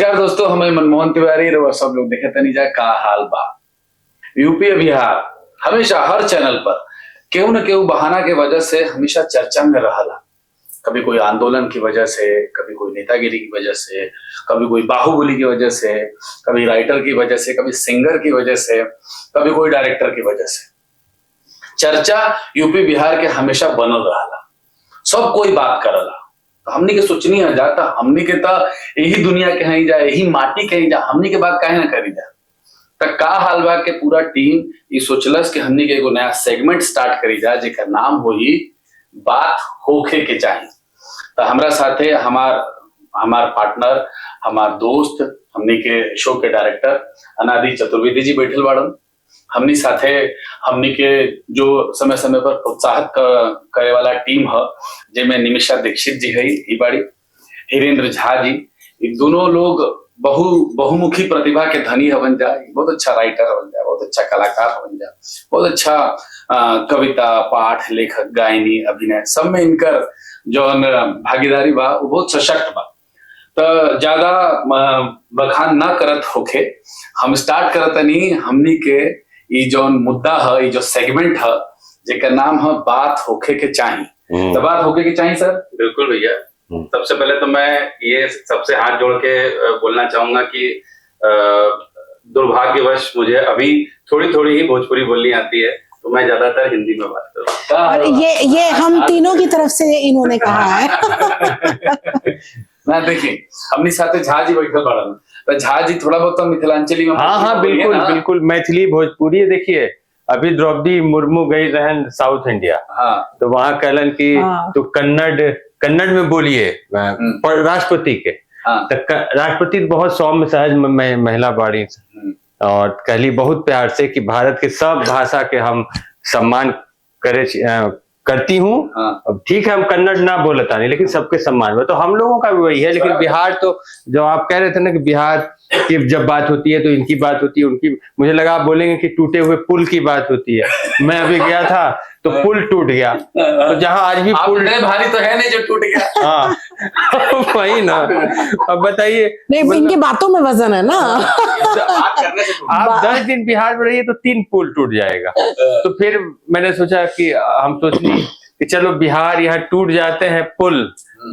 नमस्कार दोस्तों, हमें मनमोहन तिवारी और सब लोग देखे तनी जा का हाल बा। यूपी बिहार हमेशा हर चैनल पर केहू न केहू बहाना के वजह से हमेशा चर्चा में रहला। कभी कोई आंदोलन की वजह से, कभी कोई नेतागिरी की वजह से, कभी कोई बाहुबली की वजह से, कभी राइटर की वजह से, कभी सिंगर की वजह से, कभी कोई डायरेक्टर की वजह से। चर्चा यूपी बिहार के हमेशा बनल रहला, सब कोई बात करला। तो हमनी के सोचनी है जाता, हमनी के तो यही दुनिया के ही जा, यही माटी के ही जा, हमनी के बात काहे ना करी जा। तो का हाल बा के पूरा टीम ये सोचलस कि हमनी के एगो नया सेगमेंट स्टार्ट करी जा, जेकर नाम होई बात होखे के चाहिए। तो हमरा साथे हमार पार्टनर, हमार दोस्त, हमनी के शो के डायरेक्टर अनादि चतुर्वेदी जी बैठल बाड़न। हमनी साथे हमनी के जो समय समय पर प्रोत्साहित करे वाला टीम है, जिनमें निमिषा दीक्षित जी है, ई बाड़ी हिरेंद्र झा जी। ये दोनों लोग बहुमुखी प्रतिभा के धनी हवन जा, बहुत अच्छा राइटर हवन जा, बहुत अच्छा कलाकार हवन जा, बहुत अच्छा कविता पाठ लेखक गायनी अभिनय सब में इनकर जो भागीदारी बा वो बहुत सशक्त बा। तो ज्यादा बखान ना करत होके हम स्टार्ट करतनी हमनी के ये जो मुद्दा है, ये जो सेगमेंट है, जेकर नाम है बात होके के चाहिए। तो बात होके के चाहिए सर। बिल्कुल भैया। सबसे पहले तो मैं ये सबसे हाथ जोड़ के बोलना चाहूंगा कि दुर्भाग्यवश मुझे अभी थोड़ी थोड़ी ही भोजपुरी बोलनी आती है, तो मैं ज्यादातर हिंदी में बात करूँ। और ये हम तीनों की तरफ से इन्होंने कहा है। ना देखिए, हमनी साथे झा जी बैठल बाड़न, तो झा जी थोड़ा बहुत तो मिथिलांचली में हाँ बिल्कुल बिल्कुल मैथिली भोजपुरी। देखिए अभी द्रौपदी मुर्मू गई रहन साउथ इंडिया, तो वहाँ कहलन कि तो कन्नड़ में बोलिए राष्ट्रपति के। तो राष्ट्रपति बहुत सौम्य सहज महिला बाड़ी और कहली बहुत प्यार से कि भारत के सब भाषा के हम सम्मान करती हूँ। अब ठीक है हम कन्नड़ ना बोलता नहीं, लेकिन सबके सम्मान में। तो हम लोगों का भी वही है। लेकिन बिहार तो जो आप कह रहे थे ना कि बिहार की जब बात होती है तो इनकी बात होती है, उनकी, मुझे लगा आप बोलेंगे कि टूटे हुए पुल की बात होती है। मैं अभी गया था तो पुल टूट गया, तो जहाँ आज भी पुल भारी तो है नहीं जो टूट गया। हाँ वही ना। अब बताइए, नहीं इनकी बातों में वजन है ना। आप 10 दिन बिहार में रहिए तो 3 पुल टूट जाएगा। तो फिर मैंने सोचा कि हम सोचनी कि चलो बिहार यहाँ टूट जाते हैं पुल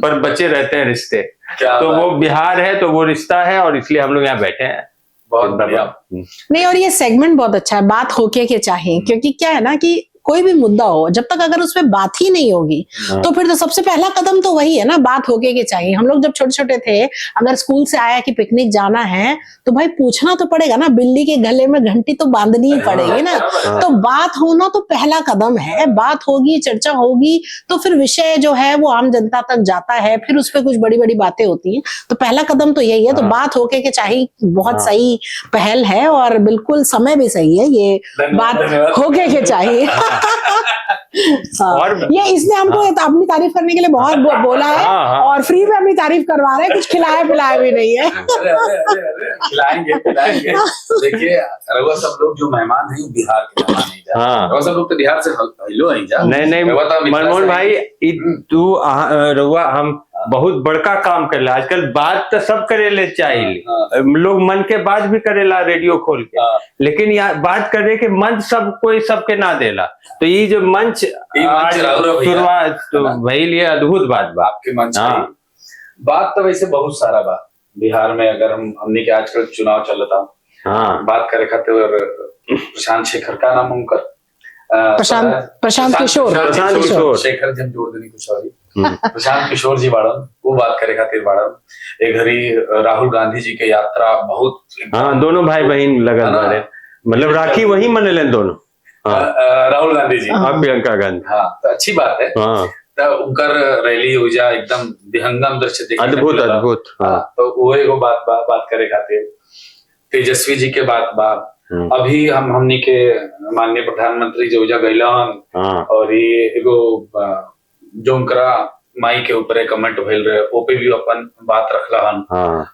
पर बचे रहते हैं रिश्ते, तो वो बिहार है तो वो रिश्ता है, और इसलिए हम लोग यहाँ बैठे हैं। बहुत बढ़िया। नहीं, और ये सेगमेंट बहुत अच्छा है, बात होके के चाहिए। क्योंकि क्या है ना कि कोई भी मुद्दा हो, जब तक अगर उसमें बात ही नहीं होगी तो फिर तो सबसे पहला कदम तो वही है ना, बात होके के चाहिए। हम लोग जब छोटे छोटे थे, अगर स्कूल से आया कि पिकनिक जाना है तो भाई पूछना तो पड़ेगा ना, बिल्ली के गले में घंटी तो बांधनी ही पड़ेगी ना। तो बात होना तो पहला कदम है। बात होगी, चर्चा होगी, तो फिर विषय जो है वो आम जनता तक जाता है, फिर उस पर कुछ बड़ी बड़ी बातें होती हैं। तो पहला कदम तो यही है। तो बात होके के चाहिए बहुत सही पहल है, और बिल्कुल समय भी सही है। ये बात होके के चाहिए। और ये इसने हमको अपनी तारीफ करने के लिए बहुत बोला है, और फ्री में अपनी तारीफ करवा रहे हैं, कुछ खिलाया पिलाया भी नहीं है। खिलाएंगे। देखिए रघुआ, सब लोग जो मेहमान हैं बिहार के मेहमान नहीं जा, रघुआ सब लोग तो बिहार से हेलो नहीं जा। नहीं मनमोहन भाई, तू रघुआ हम बहुत बड़का काम कर ला आजकल। बात तो सब करेले चाहिए, लोग मन के बात भी करेला रेडियो खोल के, लेकिन यहाँ बात करे के मंच सब कोई सबके ना देला। तो ये जो मंच शुरुआत तो वही लिए अद्भुत बात बा आपके मंच। बात तो वैसे बहुत सारा बा बिहार में। अगर हमने के आजकल चुनाव चलता, बात करे खातिर प्रशांत शेखर का नाम उनका प्रशांत किशोर शेखर जब जोड़ देनी कुछ और प्रशांत किशोर जी बाड़न, वो बात करे खातिर बाड़न। एक घड़ी राहुल गांधी जी के यात्रा बहुत, दोनों भाई बहन लगन बाड़े, मतलब राखी वही मनले दोनों। राहुल गांधी जी और प्रियंका गांधी। तो अच्छी बात है। तो उनकर रैली हो जा एकदम विहंगम दृश्य देखे, अद्भुत। तो वो एगो बात करे खातिर तेजस्वी जी के बात अभी हमनी के माननीय प्रधानमंत्री जो गइलन, और ये एगो जो उनकरा माई के ऊपर कमेंट भइल रहे, ओ पे भी अपन बात रखला हन,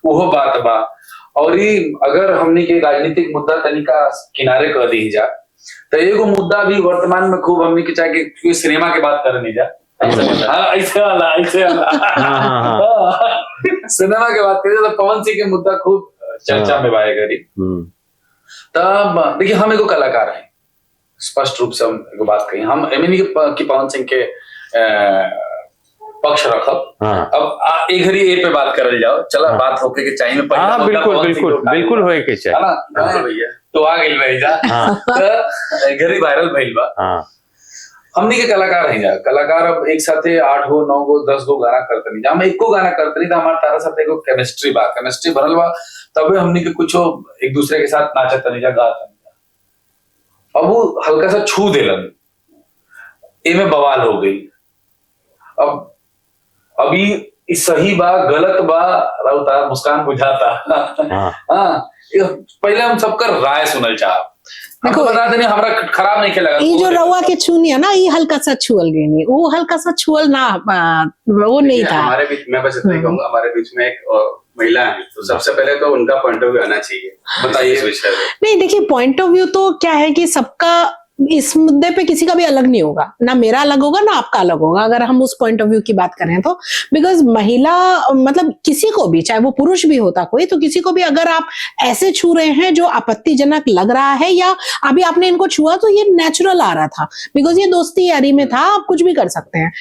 वो बात बा। और ये अगर हमनी के राजनीतिक मुद्दा तनिका किनारे कर दी जा, तो एगो मुद्दा भी वर्तमान में खूब हमनी के चाहे कि सिनेमा के बात करनी जा, ऐसे वाला सिनेमा की बात करें तो पवन सिंह के मुद्दा खूब चर्चा में आए करी। तब देखिए हम एगो कलाकार हैं, स्पष्ट रूप से हम एगो बात कही, हम एमएनई की पवन सिंह के पक्ष रखब। अब एक घड़ी ए पे बात करल जाओ, चला बात होके के चाहिए में हाँ बिल्कुल बिल्कुल बिल्कुल होए के चाहिए, है ना भैया, तो आ गइल भाई जा तो घड़ी वायरल भइल बा। हमनी के कलाकार हैं जा, कलाकार अब एक साथे 8 गो 9 गो 10 गो गाना करते नहीं जा, हम एको गाना करते नहीं, तो हमारे तारा साथ एगो केमिस्ट्री भरल बा, तबे हमनी के कुछो एक दूसरे के साथ नाचत नहीं जा, गात नहीं जा। अब वो हल्का सा छू देलन, एमे बवाल हो गई। अब अभी सही बा गलत बा राउता मुस्कान बुझाता। हाँ पहले हम सबकर राय सुनल चाह, देखो बता देने हमरा खराब नहीं खेला। ये जो रवा के छूनी है ना, ये हल्का सा छुअल गई नहीं, वो हल्का सा छुअल ना, वो नहीं था हमारे बीच। मैं बस इतना ही कहूंगा, हमारे बीच में एक महिला है, तो सबसे पहले तो उनका पॉइंट ऑफ व्यू आना चाहिए, बताइए इस विषय में। नहीं देखिए, पॉइंट ऑफ व्यू तो क्या है कि सबका इस मुद्दे पे किसी का भी अलग नहीं होगा, ना मेरा अलग होगा ना आपका अलग होगा, अगर हम उस पॉइंट ऑफ व्यू की बात करें तो। बिकॉज महिला मतलब किसी को भी, चाहे वो पुरुष भी होता कोई, तो किसी को भी अगर आप ऐसे छू रहे हैं जो आपत्तिजनक लग रहा है, या अभी आपने इनको छुआ तो ये नेचुरल आ रहा था, बिकॉज ये दोस्ती यारी में था, आप कुछ भी कर सकते हैं।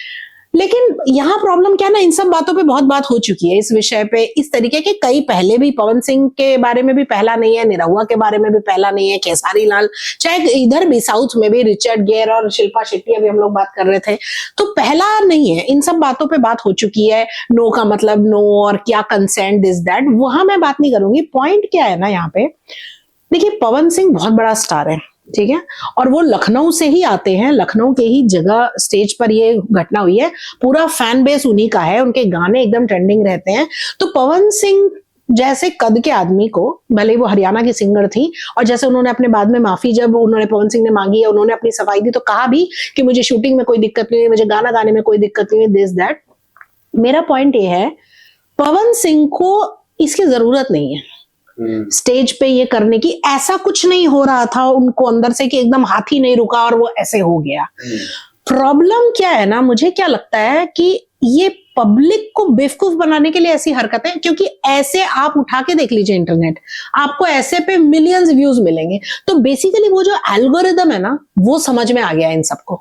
लेकिन यहाँ प्रॉब्लम क्या ना, इन सब बातों पे बहुत बात हो चुकी है इस विषय पे, इस तरीके के कई पहले भी, पवन सिंह के बारे में भी पहला नहीं है, निरहुआ के बारे में भी पहला नहीं है, खेसारी लाल, चाहे इधर भी साउथ में भी रिचर्ड गेयर और शिल्पा शेट्टी, अभी हम लोग बात कर रहे थे, तो पहला नहीं है। इन सब बातों पे बात हो चुकी है, नो का मतलब नो, और क्या कंसेंट दिस दैट, वहां मैं बात नहीं करूंगी। पॉइंट क्या है ना यहाँ पे, देखिए पवन सिंह बहुत बड़ा स्टार है, ठीक है, और वो लखनऊ से ही आते हैं, लखनऊ के ही जगह स्टेज पर ये घटना हुई है, पूरा फैन बेस उन्हीं का है, उनके गाने एकदम ट्रेंडिंग रहते हैं। तो पवन सिंह जैसे कद के आदमी को, भले वो हरियाणा की सिंगर थी, और जैसे उन्होंने अपने बाद में माफी जब उन्होंने पवन सिंह ने मांगी है, उन्होंने अपनी सफाई दी, तो कहा भी कि मुझे शूटिंग में कोई दिक्कत नहीं है, मुझे गाना गाने में कोई दिक्कत नहीं है, दिस दैट। मेरा पॉइंट ये है, पवन सिंह को इसकी जरूरत नहीं है स्टेज पे ये करने की, ऐसा कुछ नहीं हो रहा था उनको अंदर से कि एकदम हाथी नहीं रुका और वो ऐसे हो गया। प्रॉब्लम क्या है ना, मुझे क्या लगता है कि ये पब्लिक को बेवकूफ बनाने के लिए ऐसी हरकतें, क्योंकि ऐसे आप उठा के देख लीजिए इंटरनेट, आपको ऐसे पे मिलियंस व्यूज मिलेंगे। तो बेसिकली वो जो एल्गोरिदम है ना, वो समझ में आ गया इन सबको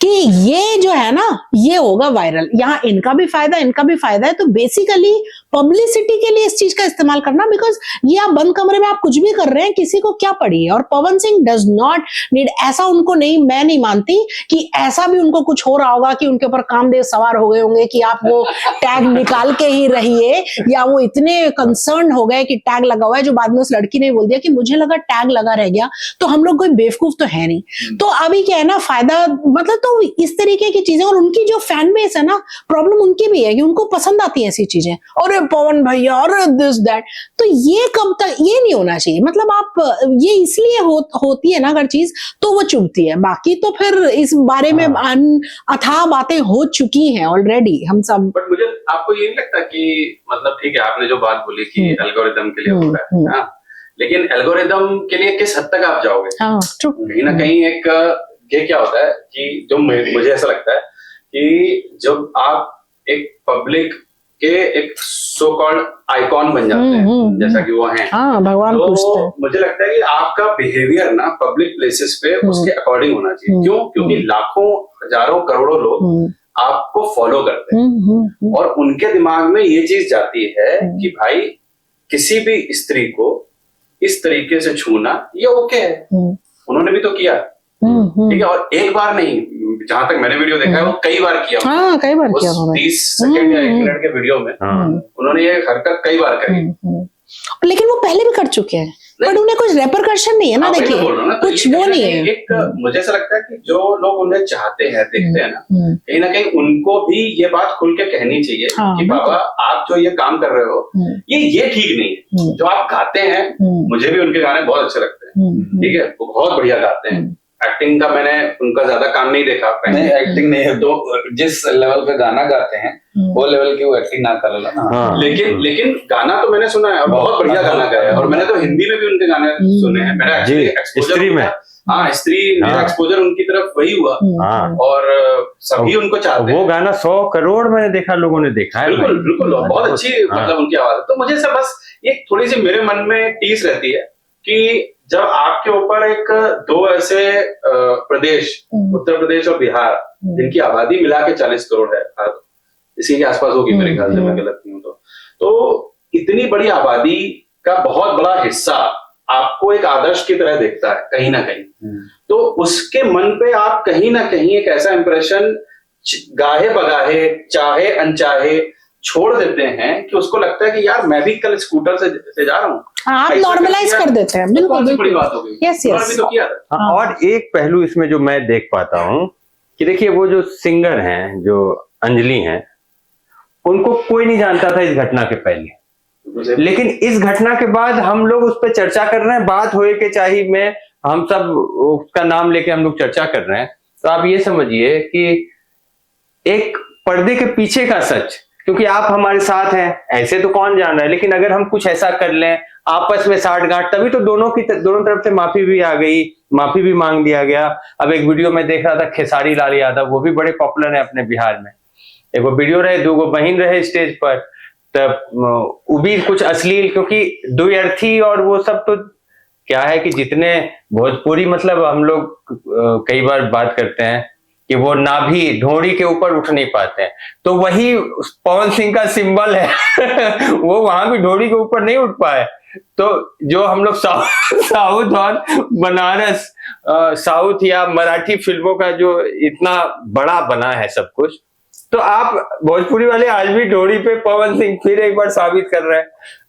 कि ये जो है ना, ये होगा वायरल, यहाँ इनका भी फायदा है। तो बेसिकली पब्लिसिटी के लिए इस चीज का इस्तेमाल करना, बिकॉज ये आप बंद कमरे में आप कुछ भी कर रहे हैं, किसी को क्या पड़ी है। और पवन सिंह डज नॉट नीड ऐसा, उनको नहीं, मैं नहीं मानती कि ऐसा भी उनको कुछ हो रहा होगा कि उनके ऊपर कामदेव सवार हो गए होंगे कि आप वो टैग निकाल के ही रहिए, या वो इतने कंसर्न हो गए कि टैग लगा हुआ है, जो बाद में उस लड़की ने बोल दिया कि मुझे लगा टैग लगा रह गया। तो हम लोग कोई बेवकूफ तो है नहीं। तो अभी क्या है ना, फायदा मतलब, तो इस तरीके की चीजें, और उनकी जो फैन बेस है ना, प्रॉब्लम उनकी भी है कि उनको पसंद आती है ऐसी चीजें, और पवन भैया और दिस दैट। तो ये कब तक, ये नहीं होना चाहिए। मतलब आप ये इसलिए होती है ना अगर चीज, तो वो चुभती है। बाकी तो फिर इस बारे में अथाह बातें हो चुकी हैं ऑलरेडी, हम सब। बट मुझे आपको ये नहीं लगता कि मतलब ठीक है आपने जो बात बोली कि एल्गोरिदम के लिए हो रहा है, लेकिन एल्गोरिदम के लिए किस हद तक आप जाओगे? कहीं ना कहीं एक ये क्या होता है कि जो मुझे ऐसा लगता है कि जब आप एक पब्लिक के एक सो कॉल्ड आइकॉन बन जाते हैं, जैसा कि वो हैं, भगवान, तो मुझे लगता है कि आपका बिहेवियर ना पब्लिक प्लेसेस पे उसके अकॉर्डिंग होना चाहिए। क्यों? क्योंकि लाखों हजारों करोड़ों लोग आपको फॉलो करते हैं, और उनके दिमाग में ये चीज जाती है कि भाई किसी भी स्त्री को इस तरीके से छूना ये ओके है, उन्होंने भी तो किया, ठीक है, और एक बार नहीं, जहां तक मैंने वीडियो देखा है वो कई बार किया। कई बार किया 30 सेकंड या 1 मिनट के वीडियो में उन्होंने ये हरकत कई बार करी। लेकिन वो पहले भी कर चुके हैं, बट उन्हें कुछ रेपरकशन नहीं है ना। देखिए कुछ वो नहीं है। एक मुझे ऐसा लगता है कि जो लोग उन्हें चाहते हैं, देखते हैं ना कहीं उनको भी ये बात खुल के कहनी चाहिए कि बाबा आप जो ये काम कर रहे हो ये ठीक नहीं है। जो आप गाते हैं, मुझे भी उनके गाने बहुत अच्छे लगते हैं, ठीक है, वो बहुत बढ़िया गाते हैं। एक्टिंग का मैंने उनका ज्यादा काम नहीं देखा, नहीं एक्टिंग नहीं है, तो जिस लेवल पे गाना गाते हैं वो लेवल की वो एक्टिंग ना कर ना। लेकिन गाना तो मैंने सुना है, बहुत बढ़िया गाना गाया है, और मैंने तो हिंदी में भी उनके गाने सुने हैं। मेरा एक्चुअली एक्सपोजर हाँ, स्त्री मेरा एक्सपोजर उनकी तरफ वही हुआ। हाँ, और सभी उनको चाहते हैं। वो गाना 100 करोड़ मैंने देखा, लोगों ने देखा है। बिल्कुल बिल्कुल, बहुत अच्छी मतलब उनकी आवाज है। तो मुझे से बस ये थोड़ी सी मेरे मन में टीस रहती है कि जब आपके ऊपर एक दो ऐसे प्रदेश, उत्तर प्रदेश और बिहार, जिनकी आबादी मिला के 40 करोड़ है, इसी के आसपास होगी मेरे ख्याल से, मैं गलत नहीं हूं तो इतनी बड़ी आबादी का बहुत बड़ा हिस्सा आपको एक आदर्श की तरह देखता है कहीं ना कहीं, तो उसके मन पे आप कहीं ना कहीं एक ऐसा इंप्रेशन गाहे बगाहे, चाहे अनचाहे छोड़ देते हैं कि उसको लगता है कि यार मैं भी कल स्कूटर से जा रहा हूँ। आप नॉर्मलाइज कर देते हैं। बिल्कुल बड़ी बात हो गई। Yes yes. तो किया था। और एक पहलू इसमें जो मैं देख पाता हूँ कि देखिए, वो जो सिंगर हैं, जो अंजलि हैं, उनको कोई नहीं जानता था इस घटना के पहले, लेकिन इस घटना के बाद हम लोग उस पर चर्चा कर रहे हैं। बात होए के चाहिए में हम सब उसका नाम लेके हम लोग चर्चा कर रहे हैं। तो आप ये समझिए कि एक पर्दे के पीछे का सच, क्योंकि आप हमारे साथ हैं, ऐसे तो कौन जान रहा है, लेकिन अगर हम कुछ ऐसा कर लें आपस में साठ गांठ, तभी तो दोनों तरफ से माफी भी आ गई, माफी भी मांग दिया गया। अब एक वीडियो में देख रहा था, खेसारी लाल यादव, वो भी बड़े पॉपुलर है अपने बिहार में, एक वो वीडियो रहे, 2 बहन रहे स्टेज पर, तब वो भी कुछ अश्लील, क्योंकि द्व्यर्थी और वो सब तो क्या है कि जितने भोजपुरी, मतलब हम लोग कई बार बात करते हैं कि वो नाभि ढोड़ी के ऊपर उठ नहीं पाते हैं, तो वही पवन सिंह का सिंबल है वो वहां भी ढोड़ी के ऊपर नहीं उठ पाए। तो जो हम लोग साउथ और बनारस, साउथ या मराठी फिल्मों का जो इतना बड़ा बना है सब कुछ, तो आप भोजपुरी वाले आज भी ढोड़ी पे पवन सिंह फिर एक बार साबित कर रहे हैं।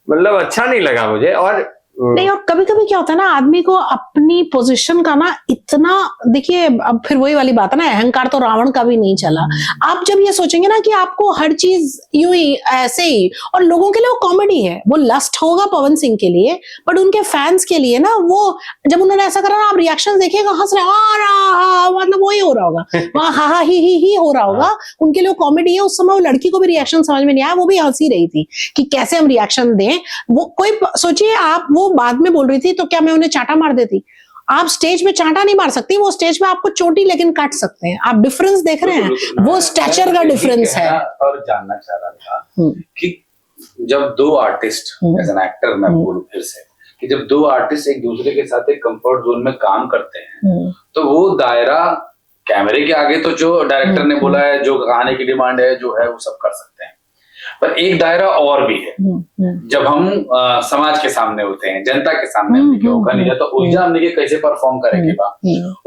मतलब अच्छा नहीं लगा मुझे। और नहीं, और कभी कभी क्या होता है ना, आदमी को अपनी पोजीशन का ना इतना, देखिए अब फिर वही वाली बात है ना, अहंकार तो रावण का भी नहीं चला। आप जब ये सोचेंगे ना कि आपको हर चीज यूं ही ऐसे ही, और लोगों के लिए वो कॉमेडी है, वो लस्ट होगा पवन सिंह के लिए, बट उनके फैंस के लिए ना, वो जब उन्होंने ऐसा करा ना, आप रिएक्शन देखिएगा, हंस रहे, मतलब वही हो रहा होगा वहां, हा हा ही हो रहा होगा, उनके लिए कॉमेडी है। उस समय वो लड़की को भी रिएक्शन समझ में नहीं आया, वो भी हंसी रही थी कि कैसे हम रिएक्शन दें। वो कोई सोचिए, आप वो बाद में बोल रही थी तो क्या मैं उन्हें चांटा मार देती? आप स्टेज में चांटा नहीं मार सकती, वो स्टेज में आपको चोटी लेकिन काट सकते हैं। आप डिफरेंस देख रहे हैं, वो स्टैचर का डिफरेंस है। और जानना चाह रहा था कि जब दो आर्टिस्ट, एज एन एक्टर मैं बोलूं फिर से, कि जब दो आर्टिस्ट एक दूसरे के साथ एक कंफर्ट जोन में काम करते हैं, तो वो दायरा कैमरे के आगे तो जो डायरेक्टर ने बोला है, जो गाने की डिमांड है, जो है वो सब कर सकते हैं, पर एक दायरा और भी है। जब हम समाज के सामने होते हैं, जनता के सामने नहीं तो उलझा हमने के कैसे परफॉर्म करेंगे बा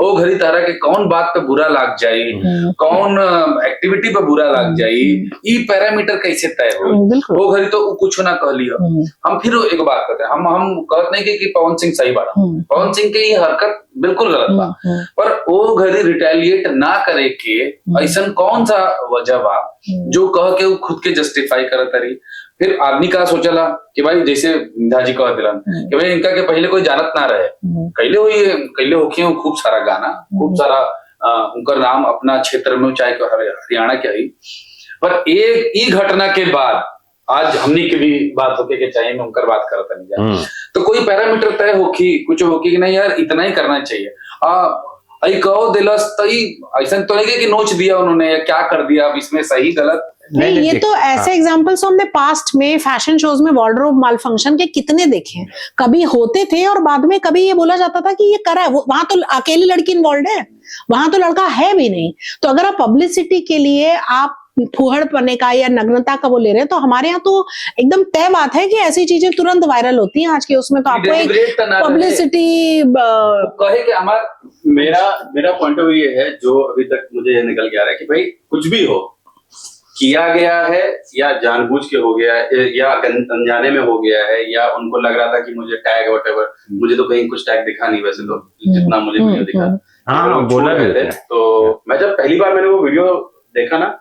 ओ घड़ी तारा के कौन बात पे बुरा लग जाई, कौन एक्टिविटी पे बुरा लग जाई, ई पैरामीटर कैसे तय हो, वो घड़ी तो कुछ ना कह लियो। हम फिर एक बात करते हैं, हम कहते नहीं कि पवन सिंह सही बात, पवन सिंह की हरकत बिल्कुल गलत बा, पर वो घड़ी रिटेलिएट ना करे के ऐसा कौन सा वजह बा जो कह के खुद के जस्टिफाई करत रही। फिर आदमी का सोचला कि भाई जैसे दाजी कह दिलन कि भाई इनका के पहले कोई जानत ना रहे, कैले होखियो खूब सारा गाना, खूब सारा उनका नाम अपना क्षेत्र में, चाहे हरियाणा के ही, पर एक ही घटना के बाद आज हमनी की भी बात होके के चाहिए, मैं उनकर बात करता नहीं जाए, तो कोई पैरामीटर तय होखी, कुछ होखी कि नहीं यार इतना ही करना चाहिए। कहो दिलस तई ऐसा तो नहीं कि नोच दिया उन्होंने या क्या कर दिया, अब इसमें सही गलत नहीं, ये तो ऐसे एग्जांपल्स हमने पास्ट में फैशन शोज में वार्डरोब माल फंक्शन के कितने देखे हैं। कभी होते थे और बाद में कभी ये बोला जाता था कि ये करा है, वहां तो अकेली लड़की इन्वॉल्व है, वहां तो लड़का है भी नहीं। तो अगर आप पब्लिसिटी के लिए आप फुहड़ पने का या नग्नता का वो ले रहे हैं, तो हमारे यहाँ तो एकदम तय बात है कि ऐसी चीजें तुरंत वायरल होती हैं आज के उसमें, तो आपको एक पब्लिसिटी कहे कि मेरा पॉइंट ऑफ व्यू ये है, जो अभी तक मुझे निकल के आ रहा है कि भाई कुछ भी हो, किया गया है या जानबूझ के हो गया है या अनजाने में हो गया है, या उनको लग रहा था कि मुझे टैग व्हाटएवर, मुझे तो कहीं कुछ टैग दिखा नहीं, वैसे तो जितना मुझे वीडियो दिखा बोला थे। तो मैं जब पहली बार मैंने वो वीडियो देखा ना,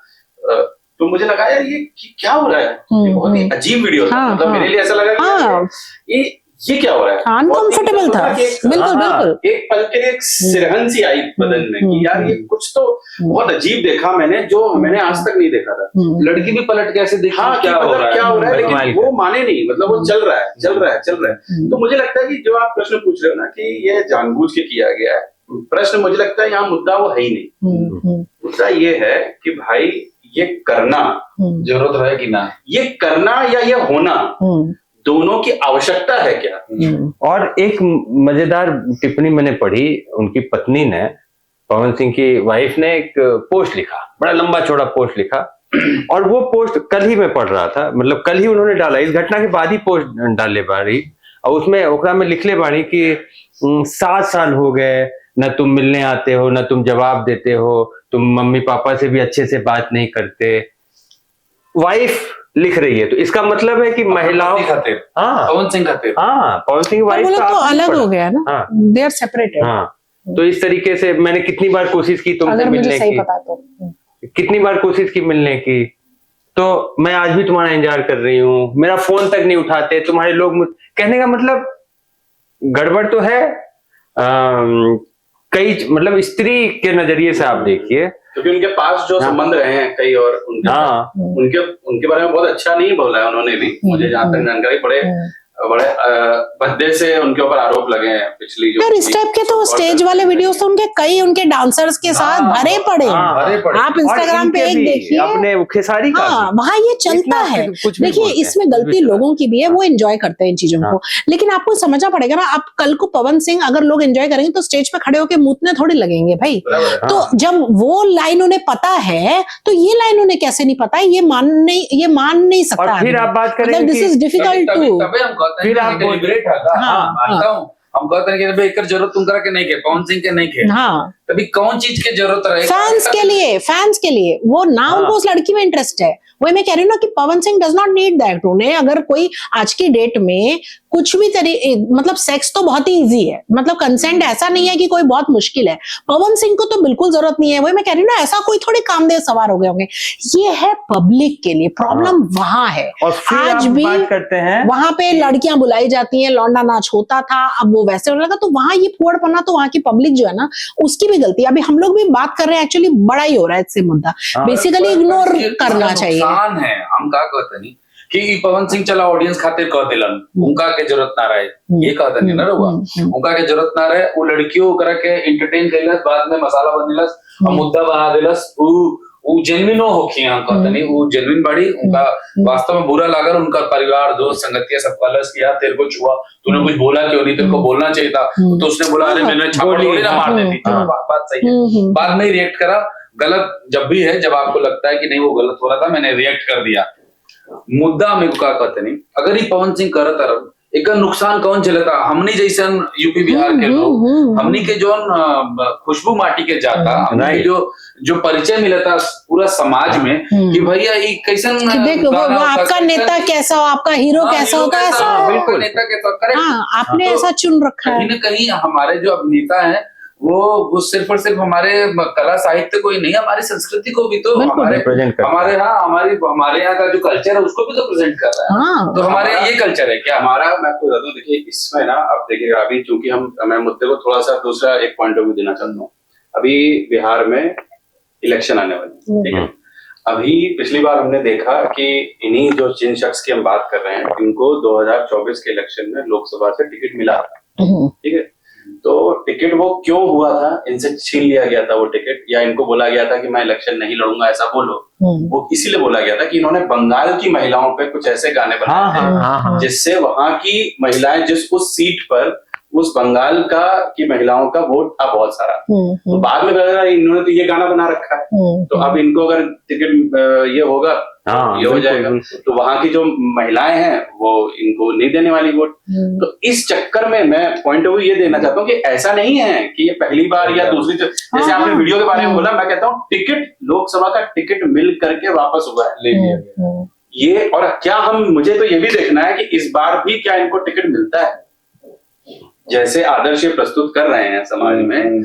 तो मुझे लगा यार ये क्या हो रहा है, ये बहुत ही अजीब वीडियो था। मतलब मेरे लिए ऐसा लगा कि ये क्या हो रहा है, अनकंफर्टेबल था। बिल्कुल बिल्कुल, एक पल के लिए एक सिरहन सी आई बदन में कि यार ये कुछ तो बहुत अजीब देखा मैंने, जो मैंने आज तक नहीं देखा था। लड़की भी पलट के ऐसे देखी, क्या हो रहा है, लेकिन वो माने नहीं, मतलब वो चल रहा है। तो मुझे लगता है कि जो आप प्रश्न पूछ रहे हो ना कि ये जानबूझ के किया गया है, वो बहुत ही गलत है। और मुझे लगता है कि जो आप प्रश्न पूछ रहे हो ना कि ये जानबूझ के किया गया है, वो बहुत ही गलत है। प्रश्न मुझे लगता है यहाँ मुद्दा वो है ही नहीं। मुद्दा ये है कि भाई ये करना जरूरत है कि ना, ये करना या ये होना, दोनों की आवश्यकता है क्या। और एक मजेदार टिप्पणी मैंने पढ़ी, उनकी पत्नी ने, पवन सिंह की वाइफ ने एक पोस्ट लिखा, बड़ा लंबा चौड़ा पोस्ट लिखा, और वो पोस्ट कल ही मैं पढ़ रहा था, मतलब कल ही उन्होंने डाला, इस घटना के बाद ही पोस्ट डाले बारी, और उसमें ओकरा में लिखले बारी कि 7 साल हो गए, न तुम मिलने आते हो, न तुम जवाब देते हो, तुम मम्मी पापा से भी अच्छे से बात नहीं करते। वाइफ लिख रही है, तो इसका मतलब है कि महिलाओं खातिर, हाँ पवन सिंह खातिर, हाँ पवन सिंह वाइफ तो अलग हो गया ना, हाँ दे आर सेपरेटेड। हाँ, तो इस तरीके से मैंने कितनी बार कोशिश की तुमसे मिलने की, पता तो कितनी बार कोशिश की मिलने की, तो मैं आज भी तुम्हारा इंतजार कर रही हूँ, मेरा फोन तक नहीं उठाते तुम्हारे लोग। कहने का मतलब गड़बड़ तो है। कई मतलब स्त्री के नजरिए से आप देखिए, क्योंकि उनके पास जो संबंध रहे हैं कई, और उनके बारे में बहुत अच्छा नहीं बोला है उन्होंने भी, मुझे जहां तक जानकारी बड़े भद्दे से उनके ऊपर आरोप लगे हैं पिछली जो। इस टाइप के तो स्टेज वाले वीडियोस तो उनके कई उनके डांसर्स के साथ भरे पड़े हैं। आप इंस्टाग्राम पे एक देखिए, अपने खेसारी का वहाँ ये चलता है। देखिए इसमें गलती लोगों की भी है, वो एंजॉय करते हैं इन चीजों को, लेकिन आपको समझना पड़ेगा ना, आप कल को पवन सिंह अगर लोग एंजॉय करेंगे तो स्टेज पे खड़े होकर मूतने थोड़ी लगेंगे भाई। तो जब वो लाइन उन्हें पता है तो ये लाइन उन्हें कैसे नहीं पता है, ये मान नहीं सकता। फिर आप बात करें, दिस इज डिफिकल्ट टू, फिर आप डिलीबरेट था। मानता हूँ, हम कहते हैं कि भाई एक जरूरत तुम करा के नहीं के, पवन सिंह के नहीं के, हाँ तभी कौन चीज की जरूरत रहे फैंस के लिए वो ना, उनको उस लड़की में इंटरेस्ट है। वही मैं कह रही हूँ ना कि Pawan Singh does not need that. उन्हें अगर कोई आज की डेट में कुछ भी मतलब सेक्स तो बहुत ही इजी है, मतलब कंसेंट ऐसा नहीं है कि कोई बहुत मुश्किल है, पवन सिंह को तो बिल्कुल जरूरत नहीं है। वही मैं कह रही हूँ ना, ऐसा कोई थोड़ी कामदेव सवार हो गए होंगे, ये है पब्लिक के लिए प्रॉब्लम। वहां है आज भी करते हैं वहां पे लड़कियां बुलाई जाती हैं, लौंडा नाच होता था, अब वो वैसे होने लगा, तो वहां ये फुहड़पना तो वहां की पब्लिक जो है ना उसकी भी गलती है। अभी हम लोग भी बात कर रहे हैं, एक्चुअली बड़ा ही हो रहा है इससे मुद्दा, बेसिकली इग्नोर करना चाहिए। है हम का कहते नहीं कि पवन सिंह चला ऑडियंस खातिर कह दिलन, उनका के जरूरत ना रहे, ये कहते नहीं ना रहुआ, उनका के जरूरत ना रहे, वो लड़कियों करा के एंटरटेन कैलस, बाद में मसाला बनिलस और मुद्दा बना दिलस, वो जेन्युइन होखी, हम कहते नहीं वो जेन्युइन बड़ी, उनका वास्तव में बुरा लगा, उनका परिवार दोस्त संगतिया सब कलस किया, तेरे को छुआ, तूने कुछ बोला क्यों नहीं, तेरे को बोलना चाहिए था, तो उसने बोला अरे मैंने छापड़ थोड़ी ना मार देती, बात सही है, बाद में रिएक्ट करा। गलत जब भी है, जब आपको लगता है कि नहीं वो गलत हो रहा था, मैंने रिएक्ट कर दिया, मुद्दा मेरे को क्या कहते नहीं। अगर ये पवन सिंह करत अरब एक नुकसान कौन झेलता, हमने जैसे यूपी बिहार के लोग, हमने के जो खुशबू माटी के जाता, हमने जो परिचय मिला था पूरा समाज में कि भैया ये कैसे देखो वो आपका नेता कैसा हो, आपका हीरो कैसा होता है, ऐसा बिल्कुल नेता कैसा करे, आपने ऐसा चुन रखा है। कहीं न कहीं हमारे जो अभिनेता है वो सिर्फ और सिर्फ हमारे कला साहित्य को ही नहीं, हमारी संस्कृति को भी तो हमारे यहाँ का जो कल्चर है उसको भी तो प्रेजेंट कर रहा है। तो हमारे ये कल्चर है क्या हमारा। मैं आपको बता दूं, देखिए इसमें ना अब देखिए अभी चूंकि मैं मुद्दे को थोड़ा सा दूसरा एक पॉइंट ऑफ व्यू देना चाहता हूँ। अभी बिहार में इलेक्शन आने वाले, ठीक है, अभी पिछली बार हमने देखा कि इन्हीं जो जिन शख्स की हम बात कर रहे हैं इनको 2024 के इलेक्शन में लोकसभा से टिकट मिला, ठीक है, तो टिकट वो क्यों हुआ था, इनसे छीन लिया गया था वो टिकट, या इनको बोला गया था कि मैं इलेक्शन नहीं लड़ूंगा ऐसा बोलो, वो इसीलिए बोला गया था कि इन्होंने बंगाल की महिलाओं पे कुछ ऐसे गाने बनाए थे जिससे वहां की महिलाएं जिस उस सीट पर उस बंगाल की महिलाओं का वोट था बहुत सारा, तो बाद में लगा इन्होंने तो ये गाना बना रखा है, तो अब इनको अगर टिकट ये होगा ये हो जाएगा, तो वहां की जो महिलाएं हैं वो इनको नहीं देने वाली वोट। तो इस चक्कर में मैं पॉइंट ऑफ व्यू ये देना चाहता हूँ कि ऐसा नहीं है कि ये पहली बार या दूसरी, जैसे आपने वीडियो के बारे में बोला, मैं कहता हूँ टिकट, लोकसभा का टिकट मिल करके वापस हुआ है, ले लिया गया ये। और क्या मुझे तो ये भी देखना है कि इस बार भी क्या इनको टिकट मिलता है, जैसे आदर्श प्रस्तुत कर रहे हैं समाज में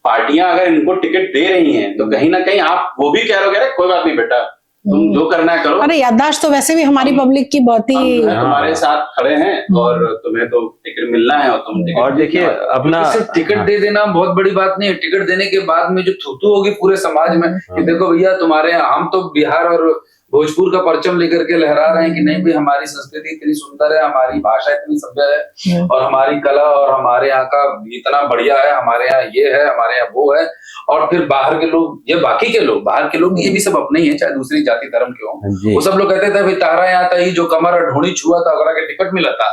पार्टियां, अगर इनको टिकट दे रही हैं तो कहीं ना कहीं आप वो भी कह रहे हो कोई बात नहीं बेटा तुम जो करना है करो। अरे याददाश्त तो वैसे भी हमारी पब्लिक की बहुत ही, तुम्हारे साथ खड़े हैं और तुम्हें तो टिकट मिलना है और तुम टिकट, और देखिए अपना टिकट दे देना बहुत बड़ी बात नहीं है, टिकट देने के बाद में जो थूथू होगी पूरे समाज में कि देखो भैया तुम्हारे, हम तो बिहार और भोजपुर का परचम लेकर के लहरा रहे हैं कि नहीं भाई हमारी संस्कृति इतनी सुंदर है, हमारी भाषा इतनी सभ्य है और हमारी कला और हमारे यहाँ का इतना बढ़िया है, हमारे यहाँ ये है, हमारे यहाँ वो है। और फिर बाहर के लोग, ये बाकी के लोग, बाहर के लोग ये भी सब अपने ही है, चाहे दूसरी जाति धर्म के हों, वो सब लोग कहते थे भाई तारा यहाँ था ही जो कमर और ढूंढी छुआ था अगला के टिकट मिला था।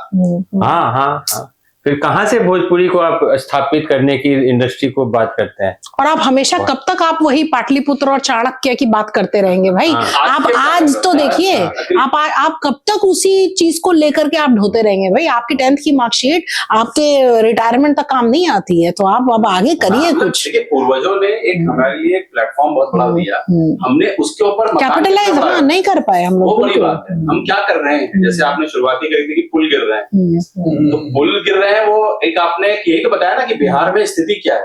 हाँ हाँ हाँ। फिर कहाँ से भोजपुरी को आप स्थापित करने की इंडस्ट्री को बात करते हैं? और आप हमेशा कब तक आप वही पाटलिपुत्र और चाणक्य की बात करते रहेंगे भाई? आप आज तो देखिए, आप कब तक उसी चीज को लेकर के आप ढोते रहेंगे भाई? आपकी 10th की मार्कशीट आपके रिटायरमेंट तक काम नहीं आती है, तो आप अब आगे करिए कुछ। देखिए पूर्वजों ने एक हमारे लिए एक प्लेटफॉर्म बहुत बड़ा दिया, हमने उसके ऊपर कैपिटलाइज नहीं कर पाए हम लोग। वो बड़ी बात है। हम क्या कर रहे हैं, जैसे आपने शुरुआती करी थी कि पुल गिर रहे हैं, तो पुल गिर रहे हैं, वो एक आपने यही तो बताया ना कि बिहार में स्थिति क्या है।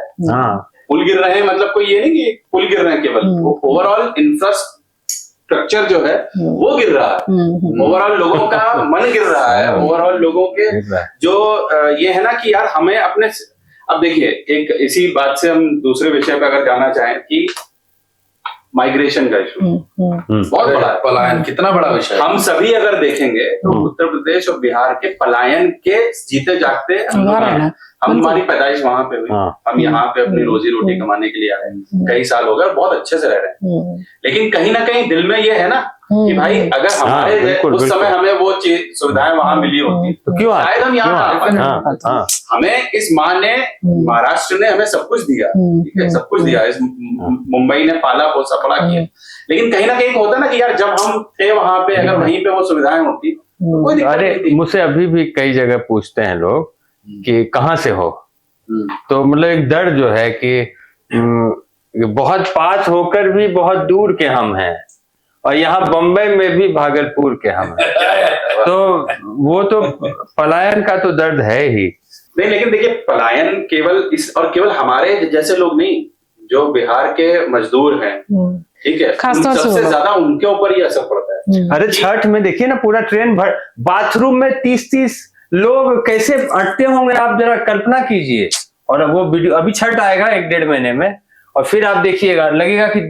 पुल गिर रहे हैं मतलब कोई ये नहीं कि पुल गिर रहे हैं केवल, वो ओवरऑल इंफ्रास्ट्रक्चर जो है वो गिर रहा है, ओवरऑल लोगों का मन गिर रहा है, ओवरऑल लोगों के जो ये है ना कि यार हमें अपने, अब देखिए एक इसी बात से हम दूसरे विषय पे अगर जाना चाहें कि माइग्रेशन का इशू बहुत बड़ा है, पलायन कितना बड़ा विषय है। हम सभी अगर देखेंगे तो उत्तर प्रदेश और बिहार के पलायन के जीते जागते हमारी पैदाइश वहां पे हुई, हम यहाँ पे अपनी रोजी रोटी कमाने के लिए आए, कई साल हो गए, बहुत अच्छे से रह रहे हैं, लेकिन कहीं ना कहीं दिल में ये है ना कि भाई अगर हमारे उस समय हमें वो सुविधाएं वहां मिली होती तो क्यों शायद हम यहाँ हमें इस माँ ने, महाराष्ट्र ने हमें सब कुछ दिया, ठीक है, सब कुछ दिया, इस मुंबई ने पाला पोसा बड़ा किया, लेकिन कहीं ना कहीं होता ना कि यार जब हम थे वहां पे अगर वहीं पे वो सुविधाएं होती तो कोई दिक्कत नहीं थी। मुझसे अभी भी कई जगह पूछते हैं लोग कि कहाँ से हो, तो मतलब एक दर्द जो है कि बहुत पास होकर भी बहुत दूर के हम हैं, और यहाँ बम्बई में भी भागलपुर के हम हैं, तो वो तो पलायन का तो दर्द है ही नहीं। लेकिन देखिए पलायन केवल इस और केवल हमारे जैसे लोग नहीं, जो बिहार के मजदूर हैं, ठीक है, सबसे ज्यादा उनके ऊपर ही असर पड़ता है। अरे छठ में देखिए ना पूरा ट्रेन भर, बाथरूम में 30-30 लोग कैसे अटते होंगे, आप जरा कल्पना कीजिए। और वो वीडियो अभी छठ आएगा 1-1.5 महीने में, और फिर आप देखिएगा लगेगा कि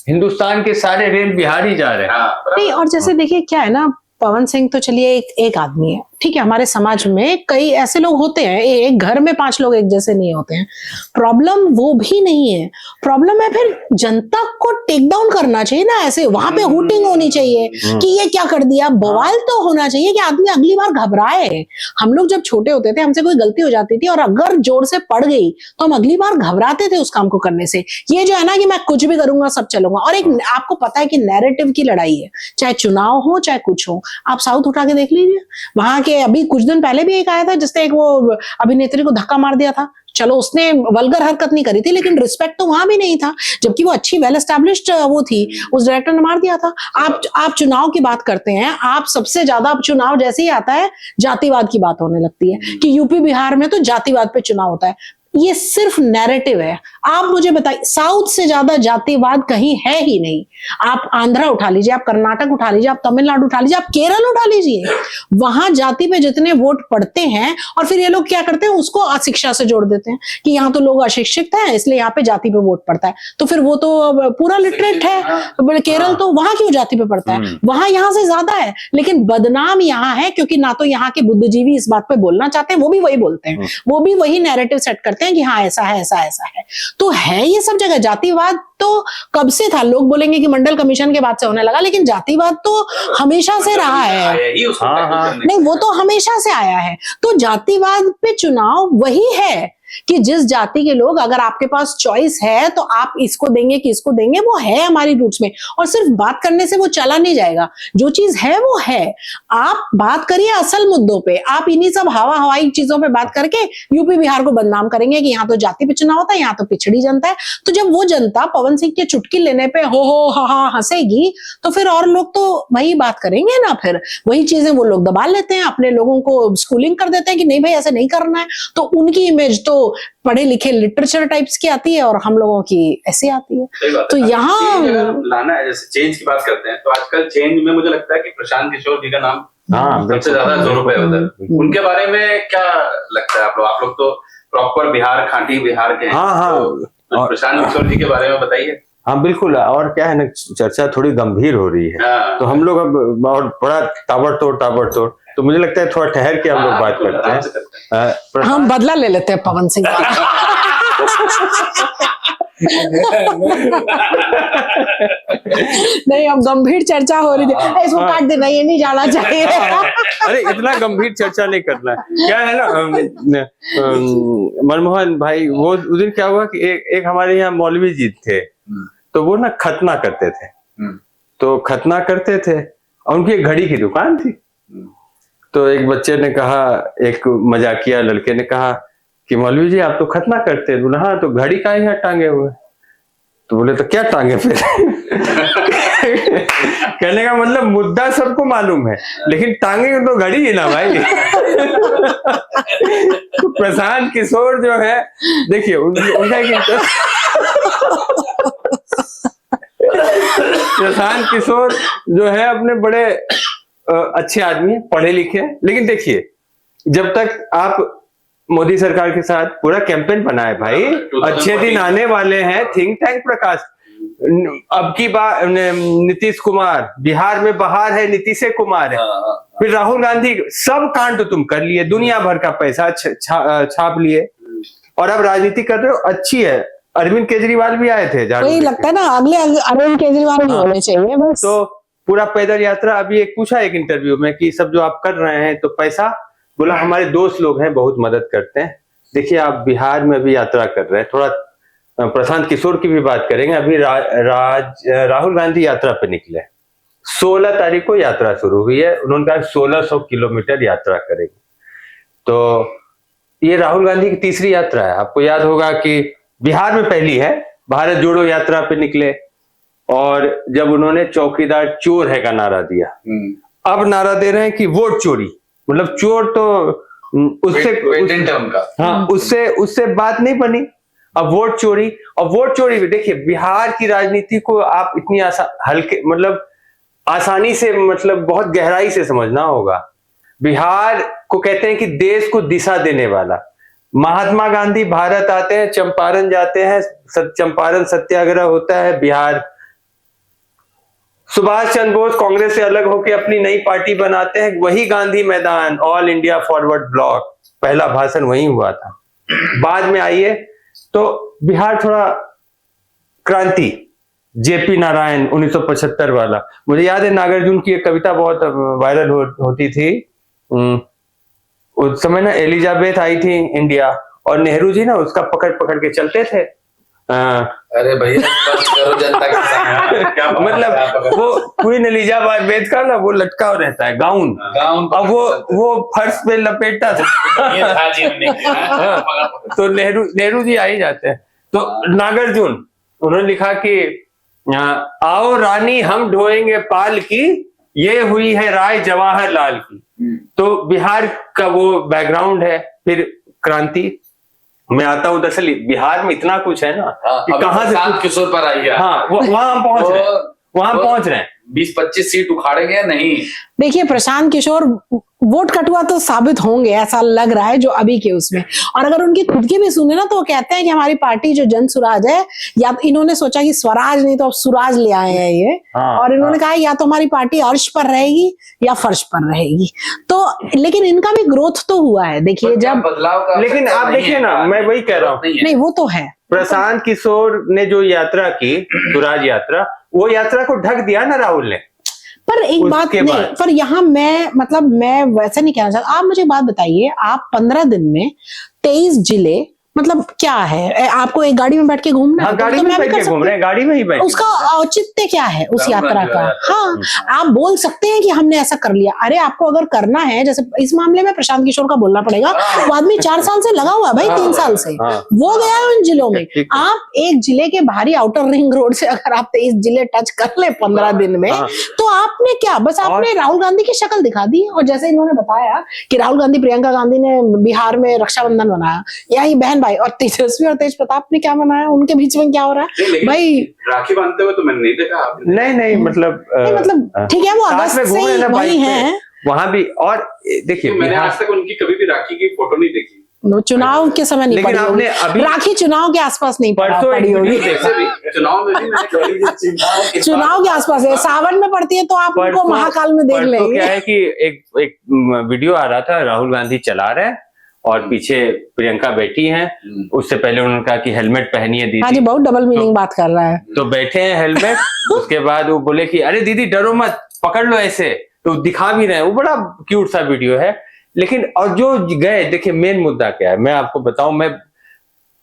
हिंदुस्तान के सारे रेल बिहार ही जा रहे हैं। नहीं, और जैसे देखिए क्या है ना, पवन सिंह तो चलिए एक आदमी है, ठीक है, हमारे समाज में कई ऐसे लोग होते हैं, एक घर में 5 लोग एक जैसे नहीं होते हैं। प्रॉब्लम वो भी नहीं है, प्रॉब्लम है फिर जनता को टेक डाउन करना चाहिए ना, ऐसे वहां पे हूटिंग होनी चाहिए कि ये क्या कर दिया, बवाल तो होना चाहिए कि आदमी अगली बार घबराए। हम लोग जब छोटे होते थे, हमसे कोई गलती हो जाती थी और अगर जोर से पड़ गई तो हम अगली बार घबराते थे उस काम को करने से। ये जो है ना कि मैं कुछ भी करूंगा सब चलूंगा, और एक आपको पता है कि नैरेटिव की लड़ाई है, चाहे चुनाव हो चाहे कुछ हो। आप साउथ उठा के देख लीजिए, वहां के अभी कुछ दिन पहले भी एक आया था जिसने एक वो अभिनेत्री को धक्का मार दिया था। चलो उसने वल्गर हरकत नहीं करी थी, लेकिन रिस्पेक्ट तो वहां भी नहीं था, जबकि वो अच्छी वेल एस्टैब्लिश्ड वो थी, उस डायरेक्टर ने मार दिया था। आप चुनाव की बात करते हैं, आप सबसे ज्यादा चुनाव जैसे ही आता है जातिवाद की बात होने लगती है कि यूपी बिहार में तो जातिवाद पे चुनाव होता है। ये सिर्फ नैरेटिव है। आप मुझे बताइए, साउथ से ज्यादा जातिवाद कहीं है ही नहीं। आप आंध्रा उठा लीजिए, आप कर्नाटक उठा लीजिए, आप तमिलनाडु उठा लीजिए, आप केरल उठा लीजिए, वहां जाति पे जितने वोट पड़ते हैं, और फिर ये लोग क्या करते हैं, उसको अशिक्षा से जोड़ देते हैं कि यहाँ तो लोग अशिक्षित हैं इसलिए यहाँ पे जाति पे वोट पड़ता है, तो फिर वो तो पूरा लिटरेट है। केरल तो वहां क्यों जाति पे पड़ता है, वहां यहाँ से ज्यादा है, लेकिन बदनाम यहाँ है क्योंकि ना तो यहाँ के बुद्धिजीवी इस बात पे बोलना चाहते हैं, वो भी वही बोलते हैं, वो भी वही नैरेटिव सेट करते हैं कि हाँ ऐसा है ऐसा ऐसा है। तो है ये सब जगह जातिवाद तो कब से था, लोग बोलेंगे कि मंडल कमीशन के बाद से होने लगा, लेकिन जातिवाद तो हमेशा से रहा है। नहीं, वो तो हमेशा से आया है। तो जातिवाद पे चुनाव वही है कि जिस जाति के लोग, अगर आपके पास चॉइस है तो आप इसको देंगे कि इसको देंगे, वो है हमारी रूट्स में। और सिर्फ बात करने से वो चला नहीं जाएगा, जो चीज है वो है। आप बात करिए असल मुद्दों पे, आप इन्हीं सब हवाई चीजों पे बात करके यूपी बिहार को बदनाम करेंगे कि यहाँ तो जाति पे चुनाव होता है, यहाँ तो पिछड़ी जनता है। तो जब वो जनता पवन सिंह के चुटकी लेने पे हो हा हंसेगी, तो फिर और लोग तो वही बात करेंगे ना, फिर वही चीजें वो लोग दबा लेते हैं, अपने लोगों को स्कूलिंग कर देते हैं कि नहीं भाई ऐसे नहीं करना है। तो उनकी इमेज तो पढ़े लिखे लिटरेचर टाइप्स की आती है और हम लोगों की ऐसी आती है। तो यहाँ लाना है, जैसे चेंज की बात करते हैं, तो आजकल चेंज में मुझे लगता है कि प्रशांत किशोर जी का नाम सबसे ज्यादा जोरों पे होता है। उनके बारे में क्या लगता है आप लोग तो प्रॉपर बिहार, खांटी बिहार के हैं, तो प्रशांत किशोर जी के बारे में बताइए। हाँ बिल्कुल, और क्या है ना, चर्चा थोड़ी गंभीर हो रही है, तो हम लोग अब और बड़ा ताबड़तोड़, तो मुझे लगता है थोड़ा ठहर के हम लोग बात करते हैं। हम बदला ले लेते हैं पवन सिंह नहीं, अब गंभीर चर्चा हो रही थी, इसको काट देना, ये नहीं जाना चाहिए। अरे इतना गंभीर चर्चा नहीं करना है। क्या है ना, मनमोहन भाई, वो उस दिन क्या हुआ कि एक हमारे यहाँ मौलवी जी थे, तो वो ना खतना करते थे, तो खतना करते थे और उनकी एक घड़ी की दुकान थी। तो एक बच्चे ने कहा, एक मजाकिया लड़के ने कहा कि मौलवी जी आप तो खतना करते हैं। बोला हाँ, तो घड़ी काहे यहाँ टांगे हुए? तो बोले तो क्या टांगे फिर? कहने का मतलब मुद्दा सबको मालूम है, लेकिन टांगे तो घड़ी ही ना भाई। तो प्रशांत किशोर जो है, देखिए उनका प्रशांत किशोर जो है अपने बड़े अच्छे आदमी, पढ़े लिखे, लेकिन देखिए जब तक आप मोदी सरकार के साथ पूरा कैंपेन बनाए भाई, अच्छे दिन आने वाले हैं, थिंक टैंक प्रकाश, अब की बार नीतीश कुमार, बिहार में बहार है, नीतीश कुमार है, फिर राहुल गांधी, सब कांड तो तुम कर लिए, दुनिया भर का पैसा छाप लिए, और अब राजनीति कर रहे हो, अच्छी है। अरविंद केजरीवाल भी आए थे, वही लगता है ना, अगले अरविंद केजरीवाल भी होने चाहिए बस। तो पूरा पैदल यात्रा, अभी एक पूछा एक इंटरव्यू में कि सब जो आप कर रहे हैं तो पैसा, बोला हमारे दोस्त लोग हैं बहुत मदद करते हैं। देखिए आप बिहार में भी यात्रा कर रहे हैं, थोड़ा प्रशांत किशोर की भी बात करेंगे। अभी राहुल गांधी यात्रा पे निकले, 16 तारीख को यात्रा शुरू हुई है, उन्होंने कहा 1600 किलोमीटर यात्रा करेंगे। तो ये राहुल गांधी की तीसरी यात्रा है। आपको याद होगा कि बिहार में पहली है, भारत जोड़ो यात्रा पे निकले, और जब उन्होंने चौकीदार चोर है का नारा दिया, अब नारा दे रहे हैं कि वोट चोरी, मतलब चोर तो उससे बात नहीं बनी, अब वोट चोरी। और वोट चोरी भी देखिए, बिहार की राजनीति को आप इतनी हल्के, मतलब आसानी से, मतलब बहुत गहराई से समझना होगा। बिहार को कहते हैं कि देश को दिशा देने वाला। महात्मा गांधी भारत आते हैं, चंपारण जाते हैं, चंपारण सत्याग्रह होता है बिहार। सुभाष चंद्र बोस कांग्रेस से अलग होकर अपनी नई पार्टी बनाते हैं, वही गांधी मैदान, ऑल इंडिया फॉरवर्ड ब्लॉक, पहला भाषण वही हुआ था। बाद में आइए तो बिहार थोड़ा क्रांति, जेपी नारायण 1975 वाला, मुझे याद है नागार्जुन की एक कविता बहुत वायरल होती थी। उस समय ना एलिजाबेथ आई थी इंडिया, और नेहरू जी ना उसका पकड़ के चलते थे। अरे भैया करो जनता के सामने। मतलब वो क्वीन एलिजाबेथ का ना वो लटका रहता है गाउन, अब वो फर्श पे लपेटा था। तो नेहरू जी आ ही जाते हैं। तो नागार्जुन, उन्होंने लिखा कि आओ रानी हम ढोएंगे पाल की, ये हुई है राय जवाहरलाल की। तो बिहार का वो बैकग्राउंड है। फिर क्रांति, मैं आता हूँ, दरअसल बिहार में इतना कुछ है ना कि कहाँ से किशोर पर आई है। हाँ, वहां पहुंच रहे हैं। 20-25 सीट उखाड़ेंगे नहीं। देखिए प्रशांत किशोर वोट कटुआ तो साबित होंगे, ऐसा लग रहा है जो अभी के उसमें। और अगर उनकी खुद की भी सुने ना, तो वो कहते हैं कि हमारी पार्टी जो जन सुराज है, या इन्होंने सोचा कि स्वराज नहीं तो अब सुराज ले आए हैं ये। और इन्होंने कहा या तो हमारी पार्टी अर्श पर रहेगी या फर्श पर रहेगी। तो लेकिन इनका भी ग्रोथ तो हुआ है, देखिए जब बदलाव का। लेकिन आप देखिए ना, मैं वही कह रहा हूँ, नहीं वो तो है। प्रशांत किशोर ने जो यात्रा की, स्वराज यात्रा, वो यात्रा को ढक दिया ना राहुल ने। पर एक बात नहीं, पर यहाँ मैं वैसे नहीं कहना चाहता। आप मुझे बात बताइए, आप 15 दिन में 23 जिले, मतलब क्या है? आपको एक गाड़ी में बैठ के घूमना है, गाड़ी में बैठ के घूम रहे हैं, गाड़ी में ही बैठ, उसका औचित्य क्या है उस यात्रा का? हाँ, आप बोल सकते हैं कि हमने ऐसा कर लिया। अरे आपको अगर करना है, जैसे इस मामले में प्रशांत किशोर का बोलना पड़ेगा, वो आदमी 4 साल से लगा हुआ है भाई, 3 साल से वो गया है उन जिलों में। आप एक जिले के बाहरी आउटर रिंग रोड से अगर आप 23 जिले टच कर ले 15 दिन में, तो आपने क्या, बस आपने राहुल गांधी की शक्ल दिखा दी। और जैसे इन्होंने बताया कि राहुल गांधी, प्रियंका गांधी ने बिहार में रक्षाबंधन मनाया, यही बहन भाई, और तेजस्वी और तेज प्रताप ने क्या मनाया, उनके बीच में क्या हो रहा है भाई? राखी बांधते हुए तो मैंने नहीं देखा। नहीं मतलब ठीक है, वो अगस्त से वही है वहां भी। और देखिए मैंने आज तक उनकी कभी भी राखी की फोटो नहीं देखी। चुनाव के समय नहीं लेकिन पड़ी आपने होगी। अभी राखी चुनाव के आसपास नहीं परसों पड़ी होगी। वैसे भी चुनाव में भी मैंने चुनाव के आसपास है, सावन में पड़ती है तो आप उनको महाकाल में देख परसों लेंगे। क्या है कि एक वीडियो आ रहा था, राहुल गांधी चला रहे हैं और पीछे प्रियंका बैठी हैं। उससे पहले उन्होंने कहा कि हेलमेट पहनिए दीदी। हाँ जी, बहुत डबल मीनिंग बात कर रहा है। तो बैठे हैं हेलमेट, उसके बाद वो बोले कि अरे दीदी डरो मत, पकड़ लो ऐसे, तो दिखा भी रहे हैं। वो बड़ा क्यूट सा वीडियो है। लेकिन और जो गए, देखिए मेन मुद्दा क्या है, मैं आपको बताऊं, मैं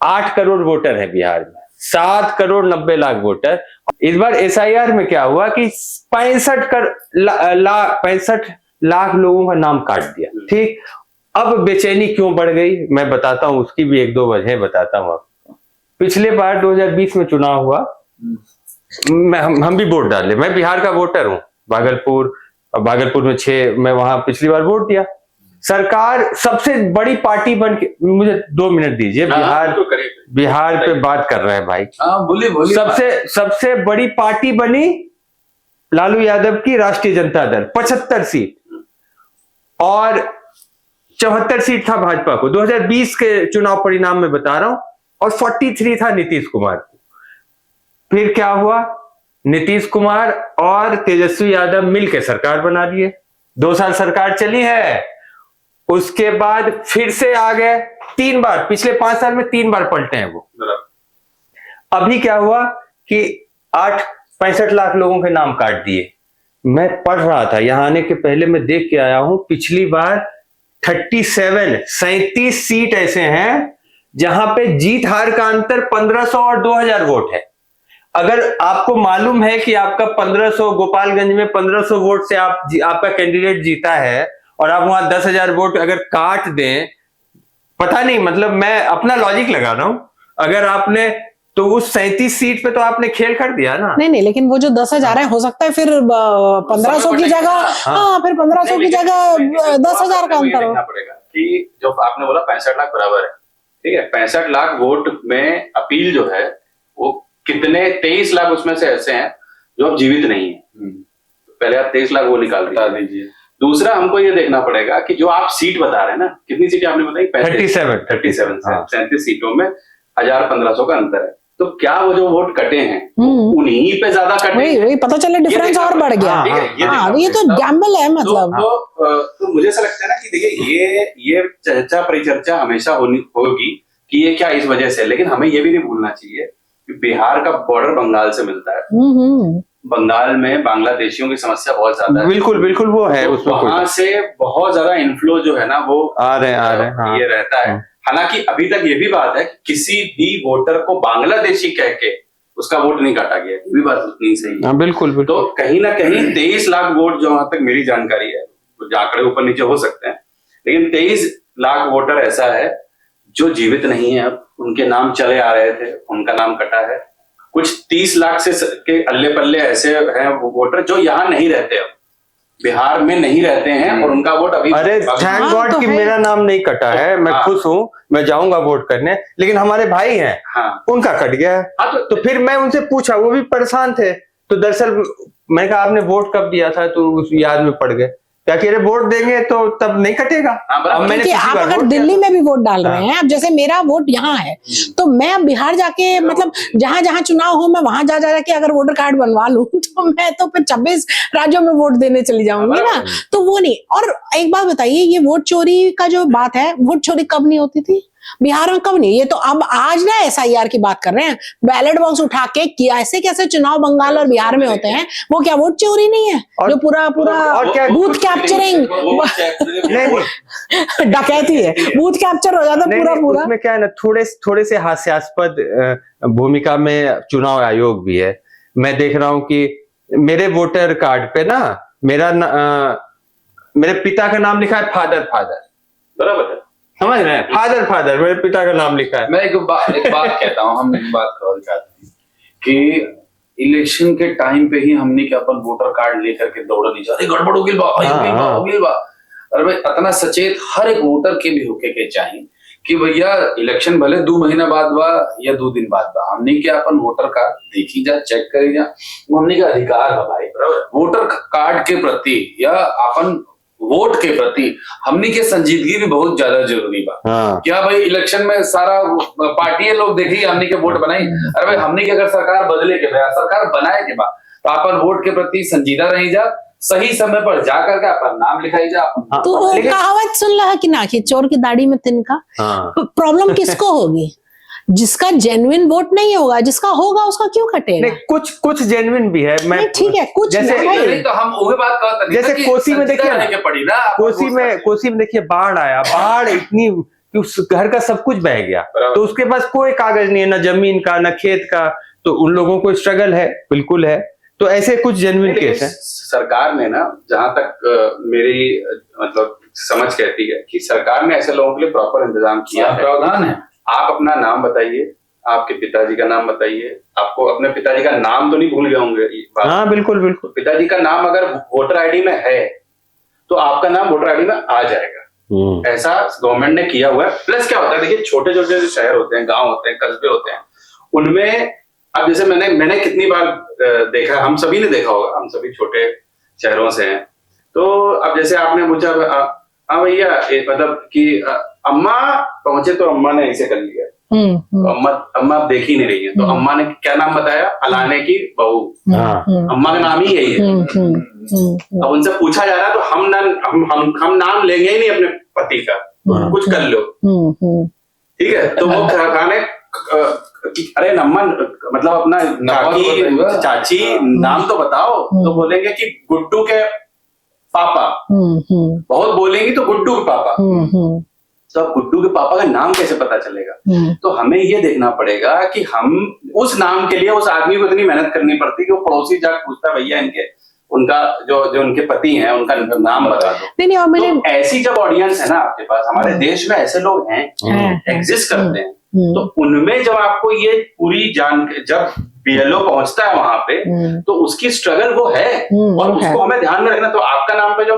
8 करोड़ वोटर है बिहार में, 7 करोड़ 90 लाख वोटर। इस बार SIR में क्या हुआ कि 65 लाख लोगों का नाम काट दिया। ठीक, अब बेचैनी क्यों बढ़ गई मैं बताता हूं, उसकी भी 1-2 वजह बताता हूं आपको। पिछले बार 2020 में चुनाव हुआ, हम भी वोट डाले, मैं बिहार का वोटर हूं, भागलपुर में 6, मैं वहां पिछली बार वोट दिया। सरकार सबसे बड़ी पार्टी बन के, मुझे 2 मिनट दीजिए, बिहार पे बात कर रहे हैं भाई। बोलिए। सबसे बड़ी पार्टी बनी लालू यादव की राष्ट्रीय जनता दल, 75 सीट, और 74 सीट था भाजपा को। 2020 के चुनाव परिणाम में बता रहा हूं, और 43 था नीतीश कुमार को। फिर क्या हुआ, नीतीश कुमार और तेजस्वी यादव मिलकर सरकार बना लिए, 2 साल सरकार चली है। उसके बाद फिर से आ गए 3 बार, पिछले 5 साल में 3 बार पलटे हैं वो। अभी क्या हुआ कि 65 लाख लोगों के नाम काट दिए। मैं पढ़ रहा था यहां आने के पहले, मैं देख के आया हूं, पिछली बार 37 सीट ऐसे हैं जहां पे जीत हार का अंतर 1500 और 2000 वोट है। अगर आपको मालूम है कि आपका 1500, गोपालगंज में 1500 वोट से आपका कैंडिडेट जीता है, और आप वहां 10,000 वोट अगर काट दें, पता नहीं, मतलब मैं अपना लॉजिक लगा रहा हूं, अगर आपने, तो उस 37 सीट पे तो आपने खेल कर दिया ना। नहीं, लेकिन वो जो 10,000 है, हो सकता है फिर 1500 की जगह, हाँ फिर 1500 की जगह 10,000 का अंतर हो। पड़ेगा कि जो आपने बोला 65 लाख बराबर है, ठीक है, 65 लाख वोट में अपील जो है वो कितने, 23 लाख उसमें से ऐसे हैं जो अब जीवित नहीं है। पहले आप 23 लाख वो निकाल दीजिए। दूसरा हमको ये देखना पड़ेगा कि जो आप सीट बता रहे हैं ना, कितनी सीटें आपने बताई, 37 सीटों में 1000-1500 का अंतर है। तो क्या वो जो वोट कटे हैं उन्हीं पे ज्यादा कटे, वही पता चले डिफरेंस और बढ़ गया। ये तो गैम्बल है मतलब। तो मुझे ऐसा लगता है ना कि देखिए ये चर्चा परिचर्चा हमेशा होगी कि ये क्या इस वजह से, लेकिन हमें ये भी नहीं भूलना चाहिए कि बिहार का बॉर्डर बंगाल से मिलता है। बंगाल में बांग्लादेशियों की समस्या बहुत ज्यादा है। बिल्कुल वो है, उसमें वहां से बहुत ज्यादा इनफ्लो जो है ना वो आ रहे हैं, ये रहता है। हालांकि अभी तक ये भी बात है कि किसी भी वोटर को बांग्लादेशी कह के उसका वोट नहीं काटा गया, ये भी बात उतनी सही है। बिल्कुल। तो कहीं ना कहीं 23 लाख वोट, जो वहां तक मेरी जानकारी है, आंकड़े ऊपर नीचे हो सकते हैं, लेकिन 23 लाख वोटर ऐसा है जो जीवित नहीं है, अब उनके नाम चले आ रहे थे, उनका नाम कटा है। कुछ 30 लाख से के अल्ले पल्ले ऐसे हैं वोटर जो यहाँ नहीं रहते, अब बिहार में नहीं रहते हैं, और उनका वोट अभी, अरे थैंक गॉड कि मेरा नाम नहीं कटा है, मैं खुश हूँ, मैं जाऊंगा वोट करने। लेकिन हमारे भाई हैं, उनका कट गया है। तो फिर मैं उनसे पूछा, वो भी परेशान थे। तो दरअसल मैं कहा आपने वोट कब दिया था, तो उस याद में पड़ गए। क्या कह रहे, वोट देंगे तो तब नहीं कटेगा। अब मैंने आप अगर दिल्ली में भी वोट डाल रहे हैं, अब जैसे मेरा वोट यहाँ है, तो मैं अब बिहार जाके, मतलब जहां जहां चुनाव हो, मैं वहां जा जाके अगर वोटर कार्ड बनवा लूं, तो मैं तो फिर 26 राज्यों में वोट देने चली जाऊंगी ना, तो वो नहीं। और एक बात बताइए, ये वोट चोरी का जो बात है, वोट चोरी कब नहीं होती थी बिहार में, कब नहीं? ये तो अब आज ना SIR की बात कर रहे हैं, बैलेट बॉक्स उठा के कैसे कैसे चुनाव बंगाल और बिहार में होते हैं, वो क्या वोट चोरी नहीं है? जो पूरा और क्या बूथ कैप्चरिंग डकैती है, बूथ कैप्चर हो जाता है पूरा। उसमें क्या है ना, थोड़े से हास्यास्पद भूमिका में चुनाव आयोग भी है। मैं देख रहा हूं कि मेरे वोटर कार्ड पे ना मेरे पिता का नाम लिखा है फादर, बराबर है, समझ रहे हैं, फादर मेरे पिता का नाम लिखा है। मैं एक बात कहता हूँ, हम एक बात कहना चाहते हैं कि इलेक्शन के टाइम पे ही हमने क्या अपन वोटर कार्ड लेकर के दौड़ नहीं जाते, गड़बड़ हो गई बा। अरे भाई, इतना सचेत हर एक वोटर के भी होके के चाहिए कि भैया इलेक्शन भले 2 महीना बाद बा या 2 दिन बाद बा, हमने क्या अपन वोटर कार्ड देखी जा, चेक करी जा, वो हमने का अधिकार है भाई। वोटर कार्ड के प्रति या अपन वोट के प्रति हमनी के संजीदगी भी बहुत ज्यादा जरूरी बा। हाँ। क्या भाई इलेक्शन में सारा पार्टी लोग देखी हमनी के वोट बनाई, अरे भाई हमनी के अगर सरकार बदले के बाद सरकार बनाए के बाद तो अपन वोट के प्रति संजीदा रही जा, सही समय पर जा करके अपन नाम लिखाई जा। तो वो कहावत सुन रहा कि ना कि चोर की दाढ़ी में तिनका। प्रॉब्लम किसको होगी? जिसका जेन्युइन वोट नहीं होगा, जिसका होगा उसका क्यों कटेगा? कुछ जेन्युइन भी है। मैं ठीक है, कुछ जैसे तो हम वही बात करते हैं, जैसे कोसी में देखिए पड़ी ना, कोसी में देखिए बाढ़ आया, बाढ़ इतनी कि उस घर का सब कुछ बह गया, तो उसके पास कोई कागज नहीं है, ना जमीन का ना खेत का, तो उन लोगों को स्ट्रगल है, बिल्कुल है। तो ऐसे कुछ जेन्युइन केस है। सरकार ने ना, जहां तक मेरी मतलब समझ कहती है कि सरकार ने ऐसे लोगों के लिए प्रॉपर इंतजाम किया है, प्रावधान है। आप अपना नाम बताइए, आपके पिताजी का नाम बताइए, आपको अपने पिताजी का नाम तो नहीं भूल गए होंगे? हाँ बिल्कुल बिल्कुल। पिताजी का नाम अगर वोटर आईडी में है तो आपका नाम वोटर आईडी में आ जाएगा। ऐसा गवर्नमेंट ने किया हुआ है। प्लस क्या होता है, देखिए छोटे छोटे जो शहर होते हैं, गांव होते हैं, कस्बे होते हैं, उनमें अब जैसे मैंने कितनी बार देखा, हम सभी ने देखा होगा, हम सभी छोटे शहरों से हैं, तो अब जैसे आपने पूछा हाँ भैया मतलब कि अम्मा पहुंचे तो अम्मा ने ऐसे कर लिया, तो अम्मा अब देख ही नहीं रही है, तो अम्मा ने क्या नाम बताया? फलाने की बहू। अम्मा का नाम ही यही है। अब उनसे पूछा जा रहा है तो हम नाम लेंगे ही नहीं अपने पति का, कुछ कर लो, ठीक है? तो वो खाने अरे नम्मा मतलब अपना काकी चाची नाम तो बताओ, तो बोलेंगे कि गुड्डू के पापा। बहुत बोलेंगी तो गुड्डू के पापा। तो अब गुड्डू के पापा का नाम कैसे पता चलेगा? तो हमें ये देखना पड़ेगा कि हम उस नाम के लिए उस आदमी को इतनी मेहनत करनी पड़ती है कि वो पड़ोसी जाकर पूछता भैया इनके उनका जो उनके पति हैं उनका नाम बता दो। नहीं, तो ऐसी जब ऑडियंस है ना आपके पास, हमारे देश में ऐसे लोग हैं, एग्जिस्ट करते हैं, तो उनमें जब आपको ये पूरी जब बीएलओ पहुंचता है वहां पे, तो उसकी स्ट्रगल वो है और उसको हमें ध्यान में रखना। तो आपका नाम पे जो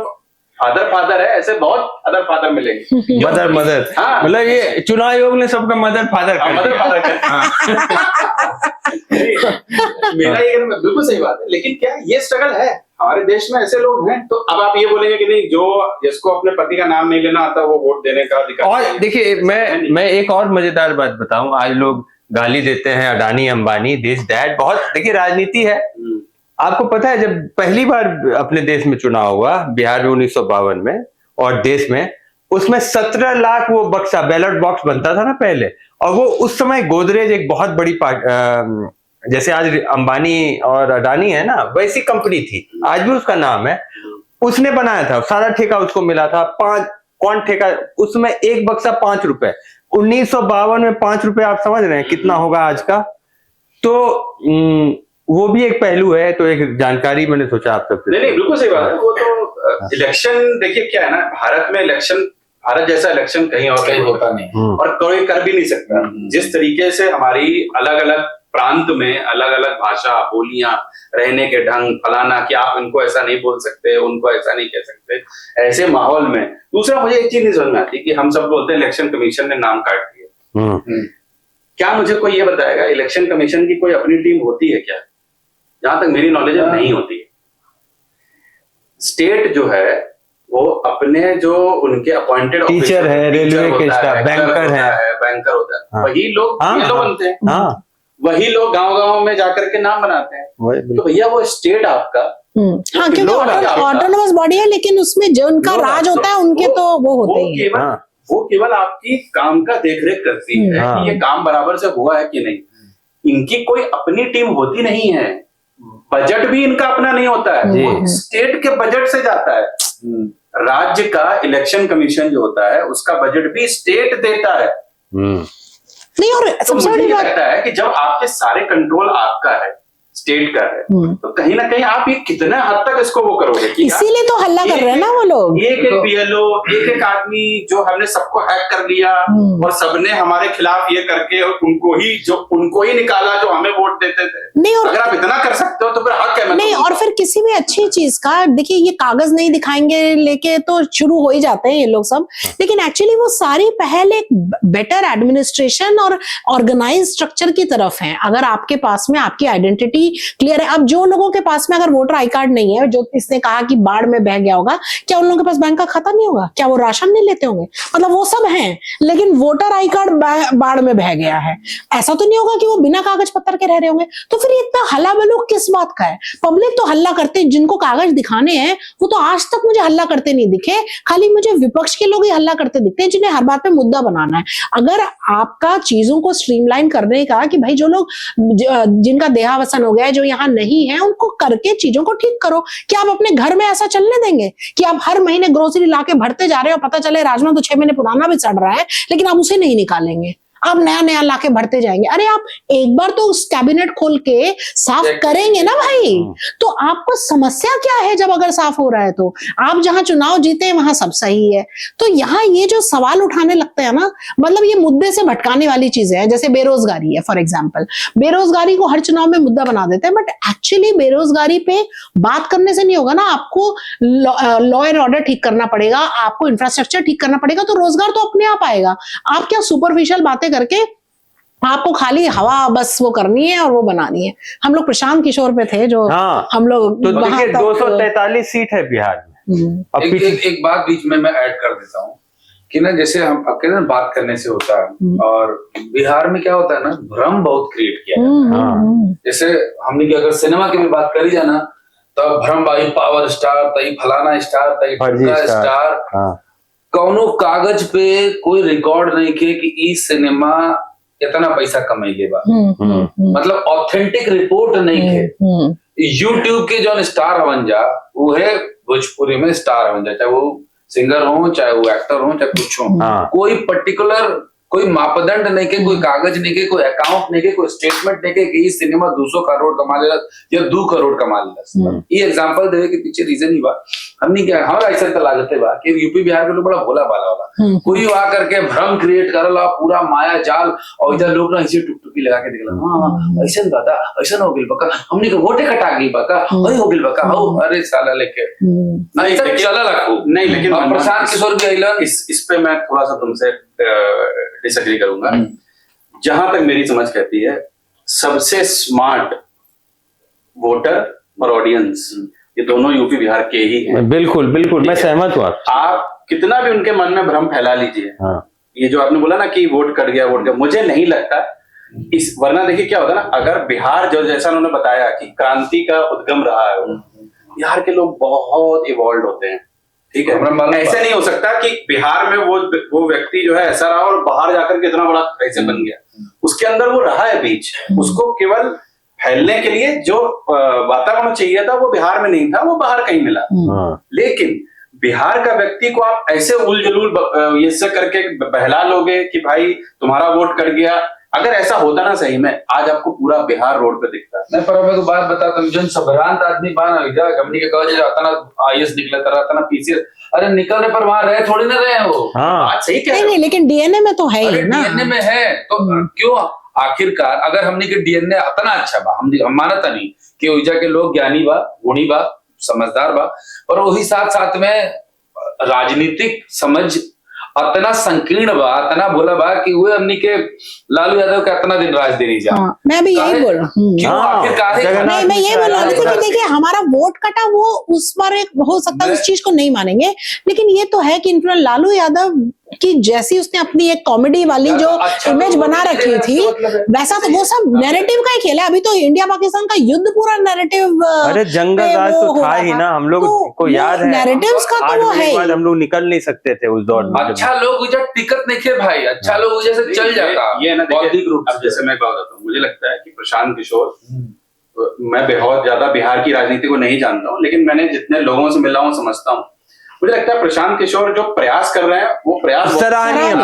फादर है, ऐसे बहुत अदर फादर मिलेंगे। मदर हाँ, मतलब ये चुनाव आयोग ने सबका मदर फादर मेरा ये बिल्कुल सही बात है, लेकिन क्या ये स्ट्रगल है? हमारे देश में ऐसे लोग हैं। तो अब आप ये बोलेंगे कि नहीं, जो जिसको अपने पति का नाम नहीं लेना आता वो वोट देने का अधिकार। और देखिए मैं एक और मजेदार बात बताऊं, आज लोग गाली देते हैं अडानी अंबानी दिस दैट, बहुत देखिए राजनीति है। आपको पता है जब पहली बार अपने देश में चुनाव हुआ बिहार में 1952 में, और देश में उसमें 17 लाख वो बक्सा बैलेट बॉक्स बनता था ना पहले, और वो उस समय गोदरेज एक बहुत बड़ी जैसे आज अंबानी और अडानी है ना, वैसी कंपनी थी, आज भी उसका नाम है, उसने बनाया था, सारा ठेका उसको मिला था। कौन ठेका? उसमें एक बक्सा 5 रुपए, 1952 में 5 रुपए, आप समझ रहे हैं कितना होगा आज का? तो वो भी एक पहलू है। तो एक जानकारी मैंने सोचा आप सबसे। नहीं बिल्कुल सही बात है। वो तो इलेक्शन देखिए क्या है ना, भारत में इलेक्शन, भारत जैसा इलेक्शन कहीं और कहीं होता नहीं और कोई कर भी नहीं सकता। जिस तरीके से हमारी अलग अलग प्रांत में अलग अलग भाषा, बोलियां, रहने के ढंग, फलाना कि आप इनको ऐसा नहीं बोल सकते, उनको ऐसा नहीं कह सकते, ऐसे माहौल में। दूसरा मुझे एक चीज नहीं समझ में आती कि हम सब बोलते हैं इलेक्शन कमीशन ने नाम काट दिया। क्या मुझे कोई ये बताएगा इलेक्शन कमीशन की कोई अपनी टीम होती है क्या? जहां तक मेरी नॉलेज है नहीं होती है। स्टेट जो है वो अपने जो उनके अपॉइंटेड टीचर है, रेलवे के स्टाफ, बैंकर होता है, वही लोग बनते हैं। वही लोग गांव-गांव में जाकर के नाम बनाते हैं। तो भैया वो स्टेट आपका, हाँ, क्योंकि ऑटोनोमस बॉडी है, लेकिन उसमें जो उनका राज होता है उनके तो वो होते ही हैं। वो केवल आपकी काम का देखरेख करती है कि ये काम बराबर से हुआ है कि नहीं। इनकी कोई अपनी टीम होती नहीं है। बजट भी इनका अपना नहीं होता है, स्टेट के बजट से जाता है। राज्य का इलेक्शन कमीशन जो होता है उसका बजट भी स्टेट देता है। नहीं, और तो मुझे लगता है कि जब आपके सारे कंट्रोल आपका है, स्टेट का है, तो कहीं ना कहीं आप ये कितना हद तक इसको वो करोगे? इसीलिए तो हल्ला कर रहे हैं ना वो लोग। एक बीएलओ, एक आदमी जो हमने सबको हैक कर लिया और सबने हमारे खिलाफ ये करके उनको ही निकाला जो हमें वोट देते थे। नहीं, और अगर आप इतना कर सकते हो तो फिर हक है। नहीं, और फिर किसी भी अच्छी चीज का देखिए, ये कागज नहीं दिखाएंगे लेके तो शुरू हो ही जाते हैं ये लोग सब, लेकिन एक्चुअली वो सारी पहल एक बेटर एडमिनिस्ट्रेशन और ऑर्गेनाइज स्ट्रक्चर की तरफ है। अगर आपके पास में आपकी आइडेंटिटी क्लियर है। अब जो लोगों के पास में अगर वोटर आई कार्ड नहीं है, जो इसने कहा कि बाढ़ में बह गया होगा, क्या उन लोगों के पास बैंक का खाता नहीं होगा? क्या वो राशन नहीं लेते होंगे? मतलब वो सब हैं, लेकिन वोटर आई कार्ड बाढ़ में बह गया है, ऐसा तो नहीं होगा कि वो बिना कागज पत्तर के रह रहे होंगे। तो फिर इतना हल्ला बलो किस बात का है? पब्लिक तो हल्ला करते हैं, जिनको कागज दिखाने हैं वो तो आज तक मुझे हल्ला करते नहीं दिखे, खाली मुझे विपक्ष के लोग ही हल्ला करते दिखते हैं, जिन्हें हर बात पे मुद्दा बनाना है। अगर आपका चीजों को स्ट्रीमलाइन करने का कि भाई जो लोग जिनका देहावसान हो गया है, जो यहाँ नहीं है, उनको करके चीजों को ठीक करो। क्या आप अपने घर में ऐसा चलने देंगे कि आप हर महीने ग्रोसरी लाके भरते जा रहे हो, पता चले राजमा तो 6 महीने पुराना भी सड़ रहा है, लेकिन आप उसे नहीं निकालेंगे, आप नया नया लाके भरते जाएंगे? अरे आप एक बार तो उस कैबिनेट खोल के साफ करेंगे ना भाई, तो आपको समस्या क्या है? जब अगर साफ हो रहा है तो आप जहां चुनाव जीते हैं वहां सब सही है। तो यहाँ ये जो सवाल उठाने लगते हैं ना, मतलब ये मुद्दे से भटकाने वाली चीजें हैं। जैसे बेरोजगारी है फॉर एग्जाम्पल, बेरोजगारी को हर चुनाव में मुद्दा बना देते हैं, बट एक्चुअली बेरोजगारी पे बात करने से नहीं होगा ना। आपको लॉ एंड ऑर्डर ठीक करना पड़ेगा, आपको इंफ्रास्ट्रक्चर ठीक करना पड़ेगा, तो रोजगार तो अपने आप आएगा। आप क्या सुपरफिशियल बातें करके आपको खाली हवा बस वो करनी है और वो बनानी है। हम लोग प्रशांत किशोर पे थे जो हम लोग तो देखिए 243 सीट है बिहार में। अब एक बात बीच में मैं ऐड कर देता हूँ कि ना, जैसे हम कहते हैं बात करने से होता है, और बिहार में क्या होता है ना, भ्रम बहुत क्रिएट किया जाता है। जैसे हमने की अगर सिनेमा की भी बात करी जाए ना, तो भ्रम भाई पावर स्टार, तई फलाना स्टार, तई स्टार, कौनो कागज पे कोई रिकॉर्ड नहीं किए कि ई सिनेमा इतना पैसा कमाई लेबा, मतलब ऑथेंटिक रिपोर्ट नहीं है। यूट्यूब के जो स्टार हवन जा, वो है भोजपुरी में स्टार हवन जा, चाहे वो सिंगर हो, चाहे वो एक्टर हो, चाहे कुछ हो, कोई पर्टिकुलर कोई मापदंड नहीं के, कोई कागज नहीं के, कोई अकाउंट नहीं के, कोई स्टेटमेंट नहीं के कि ये सिनेमा 200 करोड़ कमा लेला या 2 करोड़ कमा लेला। ये एग्जांपल देवे के पीछे रीजन ही बा, हमने क्या हमारा ऐसा तो लागते बा कि यूपी बिहार के लोग बड़ा भोला भाला वाला, कोई आ करके भ्रम क्रिएट करला, पूरा माया जाल, और इधर लोग ना ऐसे टुकटुकी लगा के दिखला, हां ऐसा बात ऐसा हो गेल बका, हमने के वोटे कटा गई बका, अरे हो गेल बका, हो अरे साला लेके नहीं तक चला लाखो नहीं। लेकिन प्रशांत किशोर भी आइला, इस पे मैं थोड़ा सा तुमसे डिसएग्री करूंगा। जहां तक मेरी समझ कहती है, सबसे स्मार्ट वोटर और ऑडियंस ये दोनों यूपी बिहार के ही हैं। बिल्कुल बिल्कुल, मैं सहमत हूँ। आप कितना भी उनके मन में भ्रम फैला लीजिए, ये जो आपने बोला ना कि वोट कट गया, वोट गया, मुझे नहीं लगता इस, वरना देखिए क्या होता है ना, अगर बिहार जो जैसा उन्होंने बताया कि क्रांति का उद्गम रहा है, बिहार के लोग बहुत इवॉल्व होते हैं, ठीक है। ऐसे नहीं हो सकता कि बिहार में वो व्यक्ति जो है ऐसा रहा और बाहर जाकर के इतना बड़ा ऐसे बन गया। उसके अंदर वो रहा है बीच, उसको केवल फैलने के लिए जो वातावरण चाहिए था वो बिहार में नहीं था, वो बाहर कहीं मिला। लेकिन बिहार का व्यक्ति को आप ऐसे उलझुल ये सब करके बहला लोगे कि भाई तुम्हारा वोट कट गया, अगर ऐसा होता ना सही में, आज आपको पूरा बिहार रोड पे दिखता है। नहीं, पर मैं बात बताता हूँ, जन सभ्रांत आदमी बाना कंपनी के कहा जाता ना, आईएएस निकला तरह ना, पीसीएस, अरे निकलने पर वहां रहे थोड़ी ना रहे वो। बात सही कह रहे हो, नहीं, लेकिन डीएनए में तो है ही ना, डीएनए में है, तो क्यों आखिरकार अगर हमने के डीएनए इतना अच्छा बा, हम मानता नहीं कि उजा के लोग ज्ञानी बा, गुणी बा, समझदार बा, और वही साथ साथ में राजनीतिक समझ इतना संकीर्ण बा, इतना भोला बा कि वो हमनी के लालू यादव का इतना दिन राज देनी जा। मैं भी यही बोल रहा हूँ। नहीं, मैं ये बोल रही थी कि देखिए हमारा वोट कटा, वो उस बार एक हो सकता है उस चीज को नहीं मानेंगे, लेकिन ये तो है कि इन्फ्लुएंस लालू यादव कि जैसी उसने अपनी एक कॉमेडी वाली जो इमेज बना रखी थी, वैसा तो वो सब नैरेटिव का ही खेल है। अभी तो इंडिया पाकिस्तान का युद्ध पूरा नैरेटिव, अरे जंगल राज तो था ही ना, हम लोग को याद है, नैरेटिव्स का तो वो है, हम लोग निकल नहीं सकते थे उस दौर में। अच्छा लोग उधर टिकट नहीं थे भाई, अच्छा लोग उधर से चल जाता ये ना, बौद्धिक रूप से। जैसे मैं बताता हूँ, मुझे लगता है कि प्रशांत किशोर, मैं बहुत ज्यादा बिहार की राजनीति को नहीं जानता हूँ, लेकिन मैंने जितने लोगों से मिला हूँ समझता हूँ, मुझे लगता है प्रशांत किशोर जो प्रयास कर रहे हैं वो प्रयास सराहनीय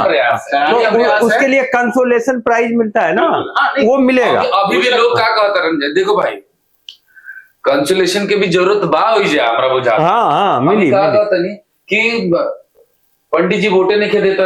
प्रयास, उसके लिए कंसोलेशन प्राइज मिलता है ना, वो मिलेगा। अभी भी लोग क्या कहते हैं, देखो भाई कंसोलेशन की भी जरूरत बा हुई जा, हमरा बुझा। हाँ मिली नहीं कि पंडित जी वोटे नहीं खे देता,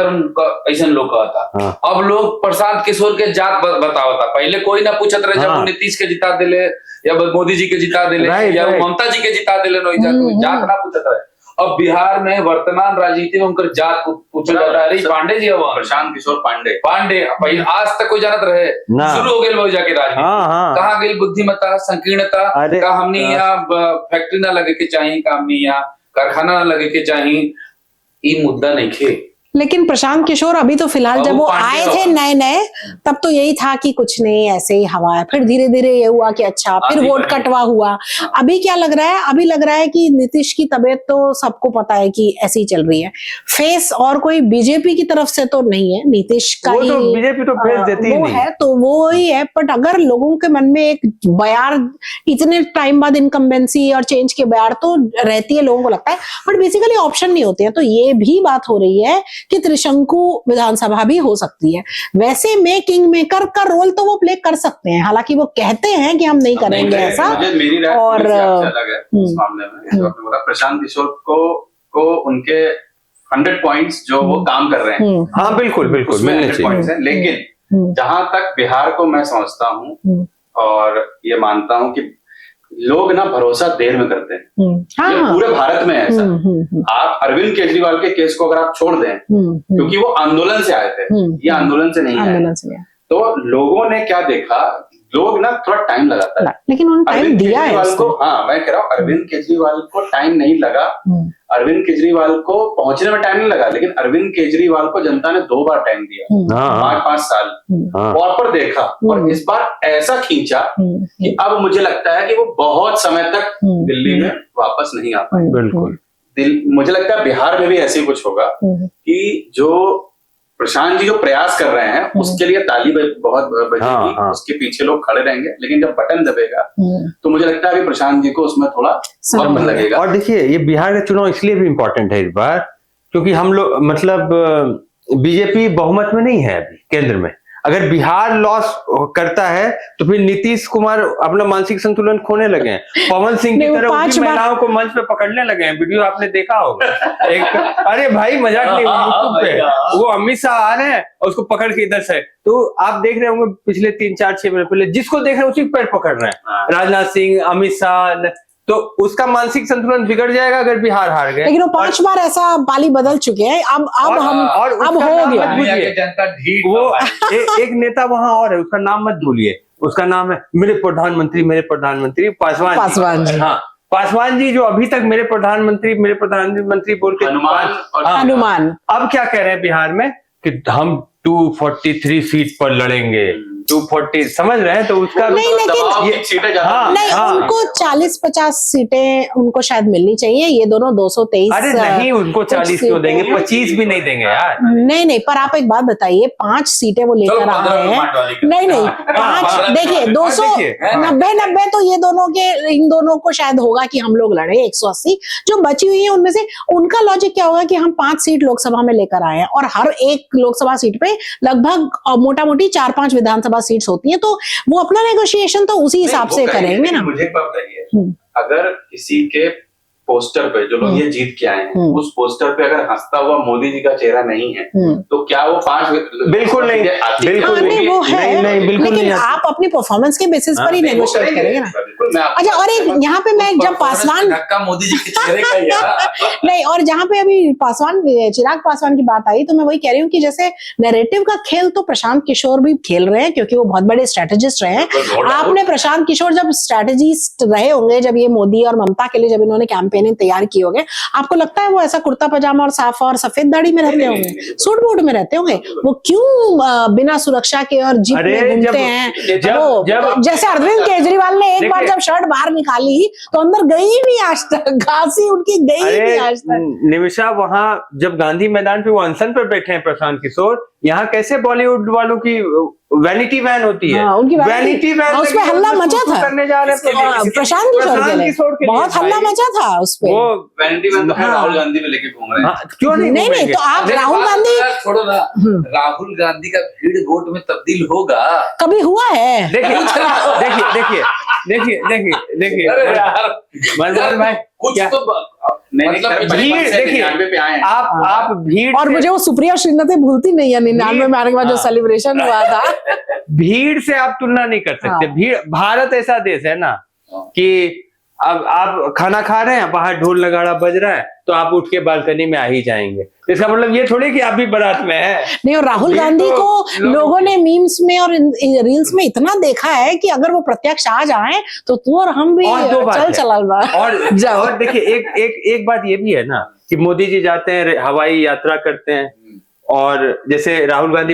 ऐसा लोग कहता। अब लोग प्रशांत किशोर के जात बतावता, पहले कोई ना पूछत रहे, जब नीतीश के जिता दिले या मोदी जी के जिता दिले या ममता जी के जिता दिले, जात ना पूछत रहे। अब बिहार में वर्तमान राजनीति में उनकर जात पूछा जाता है, अरे पांडे जी है वहाँ, प्रशांत किशोर पांडे पहले आज तक कोई जानत रहे, ना। शुरू हो गए लोग जाके राजनीति। कहाँ गई बुद्धिमत्ता, संकीर्णता, का हमने यहाँ फैक्ट्री ना लगे के चाहिए, का हमने यहाँ कारखाना ना लगे के चाहिए, ये मुद्दा नहीं खे। लेकिन प्रशांत किशोर अभी तो फिलहाल जब वो आए थे नए नए, तब तो यही था कि कुछ नहीं, ऐसे ही हवा है। फिर धीरे धीरे ये हुआ कि अच्छा, फिर वोट कटवा हुआ। अभी क्या लग रहा है, अभी लग रहा है कि नीतीश की तबीयत तो सबको पता है कि ऐसी ही चल रही है। फेस और कोई बीजेपी की तरफ से तो नहीं है, नीतीश का ही तो बीजेपी तो फेस देती ही वो नहीं है, तो वो ही है। बट अगर लोगों के मन में एक बयार, इतने टाइम बाद इनकम्बेंसी और चेंज के बयार तो रहती है, लोगों को लगता है, बट बेसिकली ऑप्शन नहीं होते हैं। तो ये भी बात हो रही है कि त्रिशंकु विधानसभा भी हो सकती है। वैसे में किंग मेकर का रोल तो वो प्ले कर सकते हैं, हालांकि वो कहते हैं कि हम नहीं करेंगे ऐसा। मेरी राय और अलग है इस मामले में। जो आपने बोला प्रशांत किशोर को उनके 100 पॉइंट्स जो वो काम कर रहे हैं, हाँ बिल्कुल बिल्कुल उसमें मिलने 100 पॉइंट्स हैं। लेकिन जहां तक बिहार को मैं समझता हूँ और ये मानता हूँ कि लोग ना भरोसा देर में करते हैं। ये पूरे भारत में है ऐसा। आप अरविंद केजरीवाल के केस को अगर आप छोड़ दें, क्योंकि वो आंदोलन से आए थे, ये आंदोलन से नहीं आए, तो लोगों ने क्या देखा, लोग ना थोड़ा टाइम लगाता है, लेकिन उन्होंने टाइम दिया है को। हाँ, मैं कह रहा हूँ अरविंद केजरीवाल को टाइम नहीं लगा, अरविंद केजरीवाल को पहुंचने में टाइम नहीं लगा, लेकिन अरविंद केजरीवाल को जनता ने 2 बार टाइम दिया, 5-5 साल प्रॉपर देखा, और इस बार ऐसा खींचा कि अब मुझे लगता है कि वो बहुत समय तक दिल्ली में वापस नहीं आ पाए। बिल्कुल मुझे लगता है बिहार में भी ऐसे ही कुछ होगा कि जो प्रशांत जी जो प्रयास कर रहे हैं उसके लिए ताली बहुत बजेगी, उसके पीछे लोग खड़े रहेंगे, लेकिन जब बटन दबेगा तो मुझे लगता है अभी प्रशांत जी को उसमें थोड़ा वक्त लगेगा। और देखिए, ये बिहार का चुनाव इसलिए भी इम्पोर्टेंट है इस बार, क्योंकि हम लोग मतलब बीजेपी बहुमत में नहीं है अभी केंद्र में। अगर बिहार लॉस करता है तो फिर नीतीश कुमार अपना मानसिक संतुलन खोने लगे हैं, पवन सिंह की तरह उनकी महिलाओं को मंच पे पकड़ने लगे हैं। वीडियो आपने देखा होगा एक, अरे भाई मजाक नहीं, यूट्यूब पे वो अमित शाह आ रहे हैं और उसको पकड़ के इधर से, तो आप देख रहे होंगे पिछले 3-4-6 महीने पहले जिसको देख रहे हैं उसी को पैर पकड़ रहे हैं, राजनाथ सिंह, अमित शाह, तो उसका मानसिक संतुलन बिगड़ जाएगा अगर बिहार हार गए। लेकिन वो 5 बार ऐसा पाली बदल चुके हैं, अब हो गया। वो एक नेता वहां और है, उसका नाम मत भूलिए, उसका नाम है मेरे प्रधानमंत्री पासवान जी। हाँ, पासवान जी जो अभी तक मेरे प्रधानमंत्री बोल के हनुमान अब क्या कह रहे हैं बिहार में कि हम 243 सीट पर लड़ेंगे, 240, समझ रहे हैं? तो उसका नहीं, लेकिन ये सीटें उनको 40-50 सीटें उनको शायद मिलनी चाहिए। ये दोनों 223। अरे नहीं, उनको 40 क्यों देंगे, 25 भी नहीं देंगे यार। नहीं, पर आप एक बात बताइए, 5 सीटें वो लेकर आ रहे हैं। नहीं 5, देखिए 290 तो ये दोनों के, इन दोनों को शायद होगा कि हम लोग लड़े 180 जो बची हुई है उनमें से। उनका लॉजिक क्या होगा कि हम 5 सीट लोकसभा में लेकर आए हैं और हर एक लोकसभा सीट पे लगभग मोटा मोटी 4-5 विधानसभा सीट्स होती हैं, तो वो अपना नेगोशिएशन तो उसी हिसाब से करेंगे ना। मुझे एक बात बताइए, अगर किसी के पोस्टर पे जो लोग ये जीत के आए हैं उस पोस्टर पे अगर हंसता हुआ मोदी जी का चेहरा नहीं है तो क्या वो 5 बिल्कुल नहीं, बिल्कुल नहीं, वो है नहीं, बिल्कुल लेकिन नहीं। आप अपनी परफॉर्मेंस के बेसिस पर ही नेगोशिएट करेंगे ना। अच्छा, और एक यहाँ पे मैं जब पासवान मोदी जी के चेहरे का नहीं, और जहाँ पे अभी चिराग पासवान की बात आई तो मैं वही कह रही हूँ कि जैसे नैरेटिव का खेल तो प्रशांत किशोर भी खेल रहे हैं, क्योंकि वो बहुत बड़े स्ट्रेटेजिस्ट रहे हैं। आपने प्रशांत किशोर जब स्ट्रेटेजिस्ट रहे होंगे, जब ये मोदी और ममता के लिए जब इन्होंने कैंपेनिंग तैयार की होंगे, आपको लगता है वो ऐसा कुर्ता पजामा और साफ और सफेद दाढ़ी में रहते होंगे, सूट बूट में रहते होंगे? वो क्यों बिना सुरक्षा के और जीप में घूमते हैं? जैसे अरविंद केजरीवाल ने एक बार जब शर्ट बाहर निकाली तो अंदर गई नहीं आज तक, घासी उनकी गई नहीं आज तक। निमिषा, वहां जब गांधी मैदान पे वो अनशन पर बैठे हैं प्रशांत किशोर, यहाँ कैसे बॉलीवुड वालों की वैनिटी वैन होती है? उनकी वैनिटी वैन, उसमें हल्ला मचा था करने जा रहे हैं प्रशांत किशोर के लिए, बहुत हल्ला मचा था उस पे। वो वैनिटी वैन तो राहुल गांधी में लेके घूम रहे हैं। क्यों नहीं, तो आप राहुल गांधी छोड़ो ना, राहुल गांधी का भीड़ वोट में तब्दील होगा, कभी हुआ है? देखिए मनोहर भाई, कुछ तो मतलब भीड़ देखिए, आप भीड़, और मुझे वो सुप्रिया श्रीनाथ भूलती नहीं है 99 में आने के बाद जो सेलिब्रेशन हुआ था। भीड़ से आप तुलना नहीं कर सकते। भीड़, भारत ऐसा देश है ना कि अब आप खाना खा रहे हैं, बाहर ढोल नगाड़ा बज रहा है, तो आप उठ के बालकनी में आ ही जाएंगे। इसका मतलब ये थोड़ी कि आप भी बारात में है। नहीं, और राहुल गांधी को लोगों ने मीम्स में और रील्स में इतना देखा है कि अगर वो प्रत्यक्ष आ जाएं तो तू और हम भी चल बा। और देखिए एक बात ये भी है ना कि मोदी जी जाते हैं, हवाई यात्रा करते हैं, और जैसे राहुल गांधी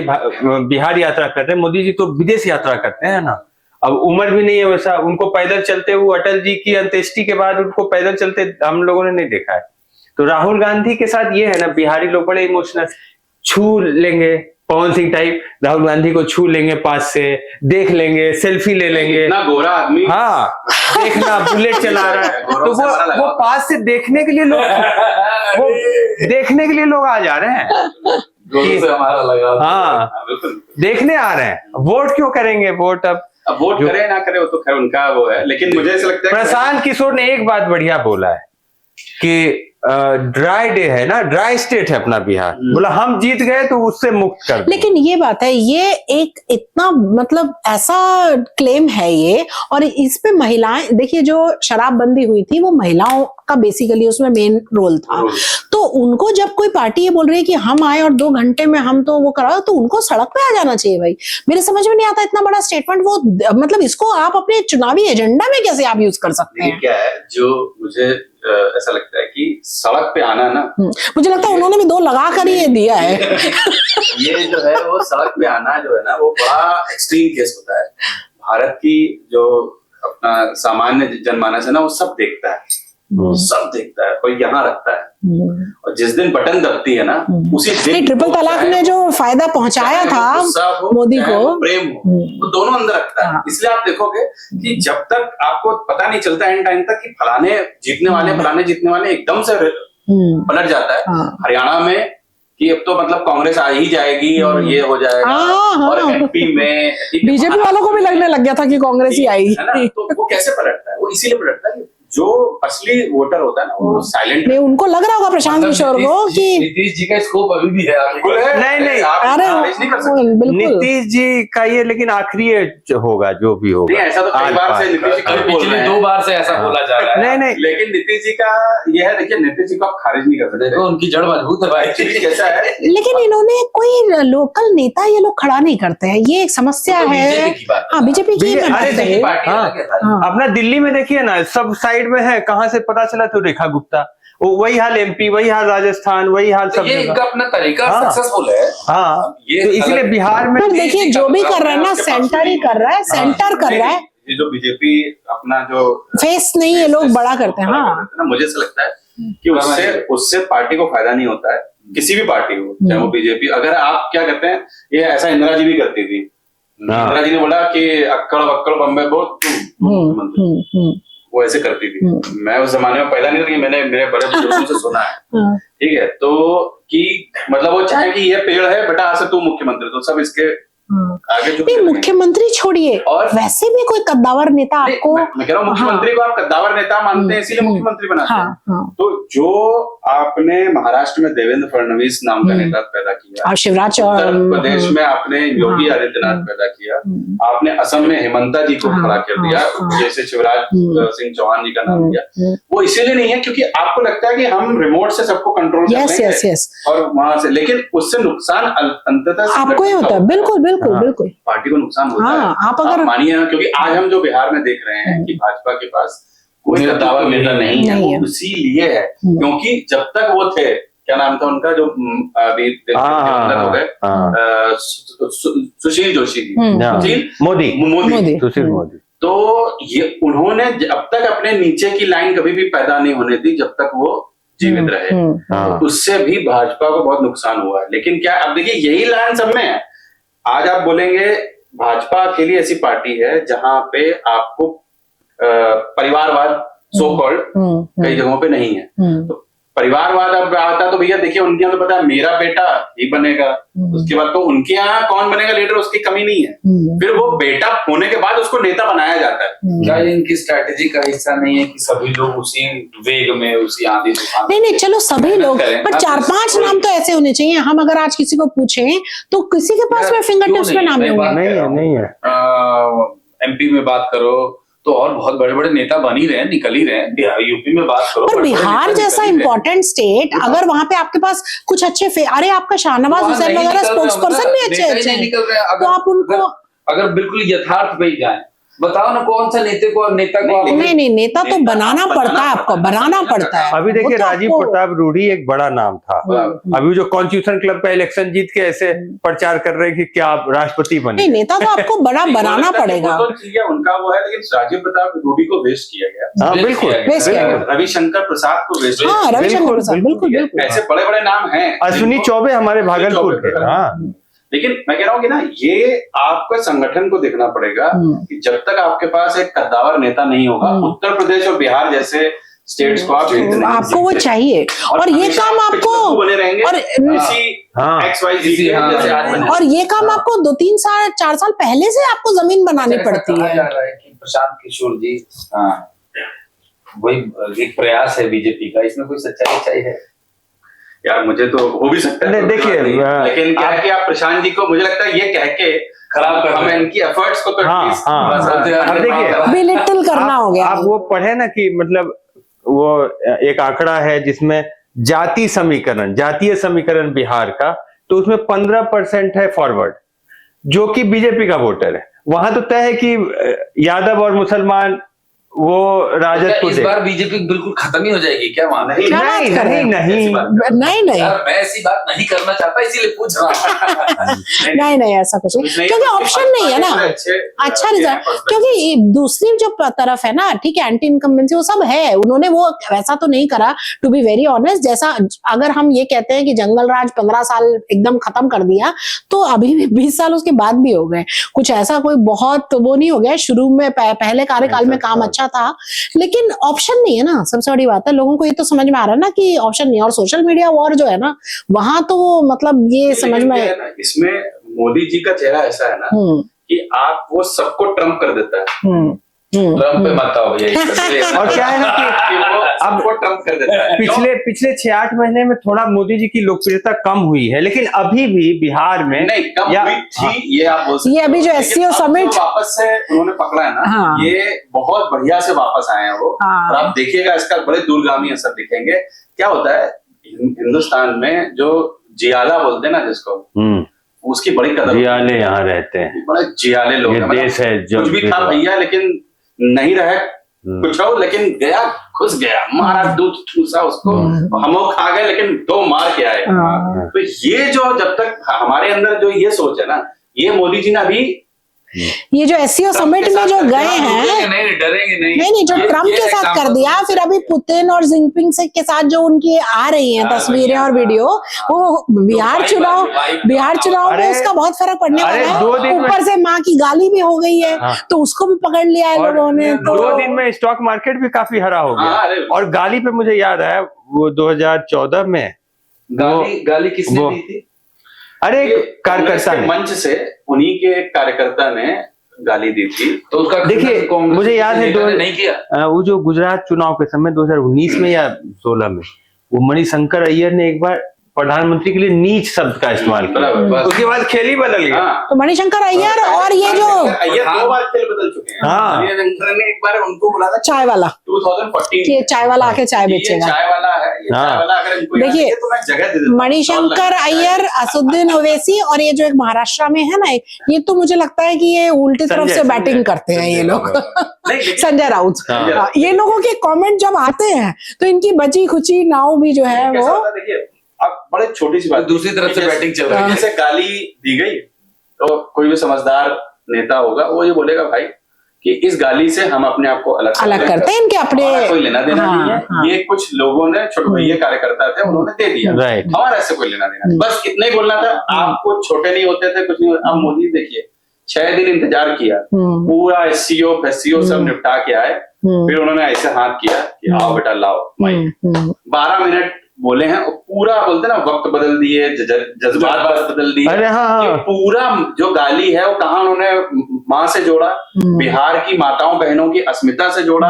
बिहार यात्रा करते हैं, मोदी जी तो विदेश यात्रा करते हैं ना। अब उम्र भी नहीं है वैसा, उनको पैदल चलते हुए अटल जी की अंत्येष्टि के बाद उनको पैदल चलते हम लोगों ने नहीं देखा है। तो राहुल गांधी के साथ ये है ना, बिहारी लोग बड़े इमोशनल, छू लेंगे, पवन सिंह टाइप राहुल गांधी को छू लेंगे, पास से देख लेंगे, सेल्फी ले लेंगे। इतना गोरा आदमी, हाँ, देखना बुलेट चला रहा है, तो वो पास से देखने के लिए लोग आ जा रहे हैं से हमारा लगा। हाँ, देखने आ रहे हैं। वोट क्यों करेंगे? वोट अब वोट करे ना करे वो तो खैर उनका वो है, लेकिन मुझे ऐसा लगता है प्रशांत किशोर ने एक बात बढ़िया बोला है कि ड्राई डे है ना, ड्राई स्टेट है अपना बिहार, बोला हम जीत गए तो उससे मुक्त कर। लेकिन ये बात है, ये एक इतना मतलब ऐसा क्लेम है ये, और इस पे महिलाएं, देखिए जो शराबबंदी हुई थी वो महिलाओं का बेसिकली उसमें मेन रोल था। तो उनको जब कोई पार्टी ये बोल रही है कि हम आए और 2 घंटे में हम तो वो करा, तो उनको सड़क पे आ जाना चाहिए भाई। मेरे समझ में नहीं आता इतना बड़ा स्टेटमेंट, वो मतलब इसको आप अपने चुनावी एजेंडा में कैसे आप यूज कर सकते हैं? क्या है जो मुझे ऐसा लगता है कि सड़क पे आना ना, मुझे लगता है उन्होंने भी 2 लगा कर ही ये दिया है। ये जो है वो सड़क पे आना जो है ना वो बड़ा एक्सट्रीम केस होता है। भारत की जो अपना सामान्य जनमानस है ना वो सब देखता है, वो सब देखता है और यहाँ रखता है। और जिस दिन बटन दबती है ना उसी दिन ट्रिपल तलाक ने जो फायदा पहुंचाया था मोदी को, प्रेम हो, वो दोनों अंदर रखता है। इसलिए आप देखोगे कि जब तक आपको पता नहीं चलता एंड टाइम तक कि फलाने जीतने वाले एकदम से पलट जाता है। हरियाणा में कि अब तो मतलब कांग्रेस आ ही जाएगी और ये हो जाएगा, और एमपी में बीजेपी वालों को भी लगने लग गया था कि कांग्रेस ही आएगी, है ना। तो वो कैसे पलटता है? वो इसीलिए पलटता है जो असली वोटर होता है ना वो साइलेंट नहीं, उनको लग रहा होगा प्रशांत किशोर को कि नीतीश जी का स्कोप अभी भी है। नहीं, अरे नीतीश जी का ये लेकिन आखिरी होगा जो भी होगा। नहीं, ऐसा तो कई बार से नीतीश जी पिछले 2 बार से ऐसा बोला जा रहा है। नहीं, लेकिन नीतीश जी का यह है, देखिए नीतीश जी को आप खारिज नहीं कर सकते, देखो उनकी जड़ मजबूत है भाई। कैसा है, लेकिन इन्होंने कोई लोकल नेता ये लोग खड़ा नहीं करते हैं, ये एक समस्या है। हाँ, बीजेपी की अपना दिल्ली में देखिए ना, सब साइड में है, कहाँ से पता चला? तो रेखा गुप्ता, वही हाल एमपी, वही हाल राजस्थान, वही हाल सब ये इनका अपना तरीका सक्सेसफुल है। हाँ, ये तो इसलिए बिहार में देखिए जो भी कर रहा है ना, सेंटर ही कर रहा है, सेंटर कर रहा है। ये जो बीजेपी अपना जो फेस नहीं ये लोग बड़ा करते हैं। हाँ, मुझे ऐसा लगता है कि उससे पार्टी को फायदा नहीं होता है, किसी भी पार्टी को, चाहे वो बीजेपी। अगर आप क्या कहते हैं, ये ऐसा इंदिरा जी भी करती थी। इंदिरा जी ने बोला कि अक्कड़ बक्कड़ बम्बे को, वो ऐसे करती थी। मैं उस जमाने में पैदा नहीं था, मैंने मेरे बड़े बुजुर्गों से सुना है, ठीक है। तो कि मतलब वो चाहे कि ये पेड़ है बेटा, आज से तू मुख्यमंत्री, तो सब इसके आगे नहीं, मुख्यमंत्री छोड़िए, और वैसे भी कोई कद्दावर नेता आपको, मैं कह रहा हूँ मुख्यमंत्री को आप कद्दावर नेता मानते हैं इसीलिए मुख्यमंत्री बनाते हैं। तो जो आपने महाराष्ट्र में देवेंद्र फडणवीस नाम का नेता पैदा किया, और शिवराज उत्तर प्रदेश में आपने योगी आदित्यनाथ पैदा किया, आपने असम में हेमंता जी को खड़ा कर दिया, जैसे शिवराज सिंह चौहान जी का नाम दिया, वो इसीलिए नहीं है क्योंकि आपको लगता है कि हम रिमोट से सबको कंट्रोल कर लेंगे और वहां से, लेकिन उससे नुकसान अंततः आपको ही होता है। बिल्कुल बिल्कुल पार्टी को नुकसान होता है। आप अगर मानिए ना, क्योंकि आज हम जो बिहार में देख रहे हैं कि भाजपा के पास कोई कद्दावर नेता नहीं है, वो इसीलिए है क्योंकि जब तक वो थे, क्या नाम था उनका जो अभी हो गए, सुशील जोशी जी, सुशील मोदी, तो ये उन्होंने अब तक अपने नीचे की लाइन कभी भी पैदा नहीं होने दी जब तक वो जीवित रहे। उससे भी भाजपा को बहुत नुकसान हुआ है। लेकिन क्या अब देखिए यही लाइन सब में है। आज आप बोलेंगे भाजपा अकेली ऐसी पार्टी है जहां पे आपको परिवारवाद सो कॉल्ड कई जगहों पे नहीं है। तो परिवारवाद अब आता तो भैया देखिए उनके यहाँ तो पता है मेरा बेटा ही बनेगा, उसके बाद तो उनके यहाँ कौन बनेगा लीडर उसकी कमी नहीं है, फिर वो बेटा होने के बाद उसको नेता बनाया जाता है। क्या इनकी स्ट्रैटेजी का हिस्सा नहीं है कि सभी लोग उसी वेग में, उसी आंधी तूफान? नहीं, चलो सभी लोग, पर 4-5 नाम तो ऐसे होने चाहिए। हम अगर आज किसी को पूछें तो किसी के पास में फिंगर टिप्स में नाम नहीं है। एमपी में बात करो तो और बहुत बड़े बड़े नेता बन ही रहे हैं, निकल ही रहे हैं। यूपी में बात करो, पर बड़े-बड़े बिहार नेता जैसा निकल ही रहे हैं। इंपॉर्टेंट स्टेट, अगर वहां पे आपके पास कुछ अच्छे अरे आपका शाहनवाज वहाँ हुसैन नहीं वगैरह निकल रहे स्पोक्स होंगे पर्सन ना, भी अच्छे नेता ही अच्छे नहीं हैं, निकल रहे हैं। तो आप उनको अगर बिल्कुल यथार्थ पे ही जाए, बताओ ना कौन सा नेता को नहीं नेता तो बनाना पड़ता है, आपको बनाना पड़ता है। अभी देखिए वो तो राजीव आपको- प्रताप रूढ़ी एक बड़ा नाम था। अभी जो कॉन्स्टिट्यूशन क्लब का इलेक्शन जीत के ऐसे प्रचार कर रहे हैं कि क्या आप राष्ट्रपति नहीं बने। नेता तो आपको बड़ा बनाना पड़ेगा। वो तो ठीक है, उनका वो है, लेकिन राजीव प्रताप रूडी को वेस्ट किया गया। हाँ बिल्कुल, वेस्ट किया गया। रविशंकर प्रसाद को वेस्ट हाँ किया रविशंकर बिल्कुल, प्रसाद, बिल्कुल बिल्कुल। ऐसे बड़े बड़े नाम हैं। अश्विनी चौबे हमारे भागलपुर के। हाँ लेकिन मैं कह रहा हूँ कि ना, ये आपका संगठन को देखना पड़ेगा कि जब तक आपके पास एक कद्दावर नेता नहीं होगा, उत्तर प्रदेश और बिहार जैसे स्टेट्स को आप जीत नहीं आपको वो सकते। चाहिए, और ये हमेशा काम पिछले आपको को बने रहेंगे और इसी हाँ। XYZ इसी, के हाँ, जैसे आज बने। और ये काम आपको 2-3 साल 4 साल पहले से आपको जमीन बनानी ऐसा पड़ती कहा है। जा रहा है कि प्रशांत किशोर जी, हाँ, वही एक प्रयास है बीजेपी का, इसमें कोई सच्चाई है? यार मुझे तो हो भी सकता है, नहीं, देखिए, लेकिन क्या है कि आप प्रशांत जी को, मुझे लगता है ये कह के खराब कर हमें रहे हैं। इनकी एफर्ट्स को तो हाँ, at least हाँ। थोड़ा सा- अब देखिए, बिलिटल करना हो गया। आप वो पढ़े ना कि मतलब वो एक आंकड़ा है जिसमें जातीय समीकरण बिहार का, तो उसमें 15% है फॉरवर्ड, जो कि बीजेपी का वोटर है। वहां तो तय है कि यादव और मुसलमान वो राजद को इस दे। बार बीजेपी बिल्कुल खत्म ही हो जाएगी क्या वहां? नहीं, क्या बात कर रहे हैं? नहीं यार मैं ऐसी बात नहीं करना चाहता, इसीलिए पूछ रहा हूँ। नहीं ऐसा कुछ नहीं, क्योंकि ऑप्शन नहीं है ना। अच्छा रिजल्ट, क्योंकि दूसरी जो तरफ है ना, ठीक है, एंटी इनकम्बेंसी वो सब है, उन्होंने वो वैसा तो नहीं करा, टू बी वेरी ऑनेस्ट। जैसा अगर हम ये कहते हैं कि जंगल राज 15 साल एकदम खत्म कर दिया, तो अभी भी 20 साल उसके बाद भी हो गए। कुछ ऐसा कोई बहुत वो नहीं हो गया, शुरू में पहले कार्यकाल में काम अच्छा था, लेकिन ऑप्शन नहीं है ना। सबसे बड़ी बात है, लोगों को ये तो समझ में आ रहा है ना कि ऑप्शन नहीं। और सोशल मीडिया वॉर जो है ना, वहां तो मतलब ये समझ में इसमें मोदी जी का चेहरा ऐसा है ना कि आप वो सबको ट्रम्प कर देता है। ट्रम्प पे मत आओ भैया। और क्या है ना कि वो सबको ट्रम्प कर देता है। पिछले 6-8 महीने में थोड़ा मोदी जी की लोकप्रियता कम हुई है, लेकिन अभी भी बिहार में नहीं कम हुई थी, ये आप बोल सकते ये अभी जो SCO समिट वापस से उन्होंने पकड़ा है ना, हाँ। ये बहुत बढ़िया से वापस आए हैं वो। हाँ। और आप देखिएगा इसका बड़े दूरगामी असर दिखेंगे। क्या होता है हिंदुस्तान में, जो जियाला बोलते हैं ना जिसको, उसकी बड़ी कदर, जियाले यहाँ रहते हैं, बड़े जियाले लोग ये हैं। देश है जो कुछ भी था भैया, लेकिन नहीं रहे कुछ हो, लेकिन गया घुस गया, मारा, दूध ठूसा उसको, हम लोग खा गए, लेकिन 2 मार के आए। तो ये जो जब तक हमारे अंदर जो ये सोच है ना, ये मोदी जी ने अभी ये जो SCO समिट में जो गए हैं, नहीं डरेंगे नहीं जो ट्रम्प के साथ कर दिया, फिर अभी पुतिन और जिनपिंग से के साथ जो उनकी आ रही हैं तस्वीरें और वीडियो, वो बिहार चुनाव में उसका बहुत फर्क पड़ने वाला है। ऊपर से माँ की गाली भी हो गई है, तो उसको भी पकड़ लिया है लोगों ने। तो 2 दिन में स्टॉक मार्केट भी काफी हरा हो गया। और गाली पे मुझे याद आया, वो 2014 में गाली किसने दी थी? अरे कार्यकर्ता ने, मंच से उन्हीं के एक कार्यकर्ता ने गाली दी थी। तो उसका देखिए मुझे याद है नहीं किया। वो जो गुजरात चुनाव के समय 2019 में या 16 में, वो मणिशंकर अय्यर ने एक बार प्रधानमंत्री के लिए नीच शब्द का इस्तेमाल किया, उसके बाद खेल ही बदल गया। तो मणिशंकर अय्यर और ये जो अय्यर 2 बार खेल बदल चुके हैं। हाँ। मणिशंकर ने एक बार उनको बुला था चाय वाला, 2014 ये चाय वाला आके चाय बेचेगा। चाय वाला है, ये चाय वाला अगर इनको देखिए, तो मैं जगह दे देता हूं। मणिशंकर अय्यर, असुद्दीन ओवैसी और ये जो एक महाराष्ट्र में है ना, ये तो मुझे लगता है कि ये उल्टी तरफ से बैटिंग करते हैं ये लोग। संजय राउत, ये लोगों के कमेंट जब आते हैं तो इनकी बची खुची नाव भी जो है वो, देखिए अब बड़े छोटी सी बात, दूसरी तरफ से बैटिंग चल रही है। जैसे गाली दी गई, तो कोई भी समझदार नेता होगा वो ये बोलेगा भाई कि इस गाली से हम अपने आप को अलग करते हैं, इनके अपने कोई लेना देना नहीं है। ये कुछ लोगों ने, छोटे भैया कार्यकर्ता थे, उन्होंने दे दिया, हमारा इससे कोई लेना देना, बस इतना ही बोलना था। आपको छोटे नहीं होते थे, कुछ नहीं। अब मोदी देखिए 6 दिन इंतजार किया, पूरा SCO सब निपटा के आए, फिर उन्होंने ऐसे हाथ किया कि आओ बेटा लाओ माइक। 12 मिनट बोले हैं, पूरा बोलते ना वक्त बदल दिए, जज्बात बदल दिए। अरे हाँ। पूरा जो गाली है वो कहाँ उन्होंने माँ से जोड़ा, बिहार की माताओं बहनों की अस्मिता से जोड़ा,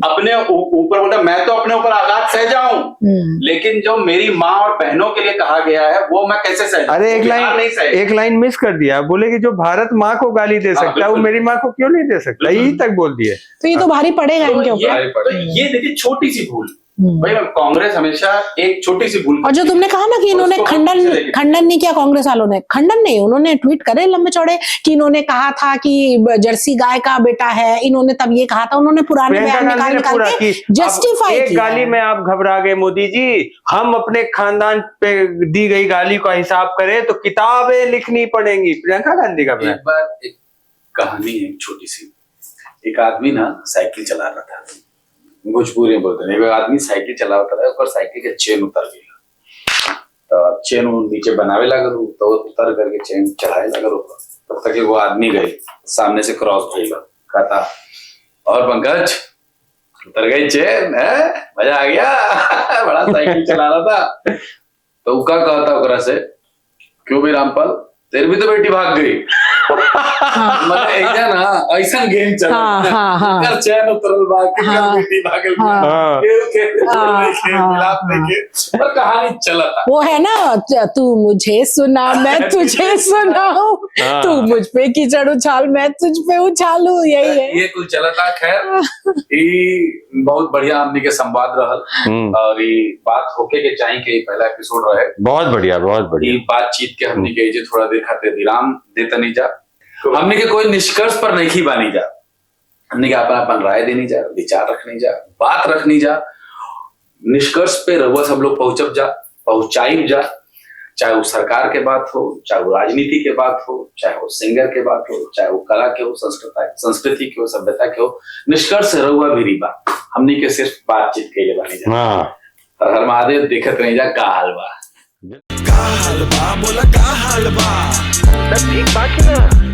अपने ऊपर बोला मैं तो अपने ऊपर आघात सह जाऊं, लेकिन जो मेरी माँ और बहनों के लिए कहा गया है वो मैं कैसे सह जाऊं? अरे नहीं एक लाइन मिस कर दिया, बोले कि जो भारत माँ को गाली दे सकता है वो मेरी माँ को क्यों नहीं दे सकता, यही तक बोल दिए। तो ये तो भारी पड़ेगा इनके ऊपर। ये देखिए छोटी सी भूल, भाई कांग्रेस हमेशा एक छोटी सी भूल। और जो तुमने कहा ना कि इन्होंने खंडन नहीं किया, कांग्रेस वालों ने खंडन नहीं, उन्होंने ट्वीट करे लंबे चौड़े कि इन्होंने कहा था कि जर्सी गाय का बेटा है, इन्होंने तब ये कहा था, उन्होंने पुराने बयान निकाल के जस्टिफाई किया। गाली में आप घबरा गए मोदी जी, हम अपने खानदान पे दी गई गाली का हिसाब करें तो किताबें लिखनी पड़ेंगी। प्रियंका गांधी का एक बार एक कहानी है छोटी सी। एक आदमी ना साइकिल चला रहा था, भोजपुरी में बोलते हैं, एक आदमी साइकिल चला रहा था, ऊपर साइकिल के चेन उतर गया, तो चेन नीचे बनावे लगा, तो उतर करके चेन चढ़ाए लगा ऊपर, तब तक वो आदमी गए सामने से क्रॉस भइल, कहता और पंकज उतर गई चेन है, मजा आ गया बड़ा साइकिल चला रहा था। तो क्या कहता ओकरा से, क्यों भी रामपाल तेरी भी तो बेटी भाग गई। मतलब ऐसा ना ऐसा गेम चला, चैन उतरल बा, बेटी भागल, और कहानी चला था। वो है ना, तू मुझे सुना मैं तुझे सुनाऊं, तू मुझ पे कीचड़ उछाल मैं तुझ पे उछालू, यही है। ये कुल चला था। खैर ये बहुत बढ़िया हमने के संवाद रहल, और ये बात होके के चाहिए कि पहला एपिसोड रहे, बहुत बढ़िया बातचीत के हमने के जे थोड़ा देर खातिर विराम देता नहीं जा, हमने के कोई निष्कर्ष पर नहीं बानी जा, हमने के अपन राय देनी जा, विचार रखनी जा, बात रखनी जा, निष्कर्ष पे रहुआ सब लोग पहुंचाई जा, चाहे वो सरकार के बात हो, चाहे वो राजनीति के बात हो, चाहे वो सिंगर के बात हो, चाहे वो कला के हो, संस्कृति के हो, सभ्यता के हो, निष्कर्ष रहुआ भी बा, हमने के सिर्फ बातचीत के लिए बानी जा। हर महादेव, दिखत नहीं जा का हाल बा, बोला का हाल बा, ठीक बात है ना।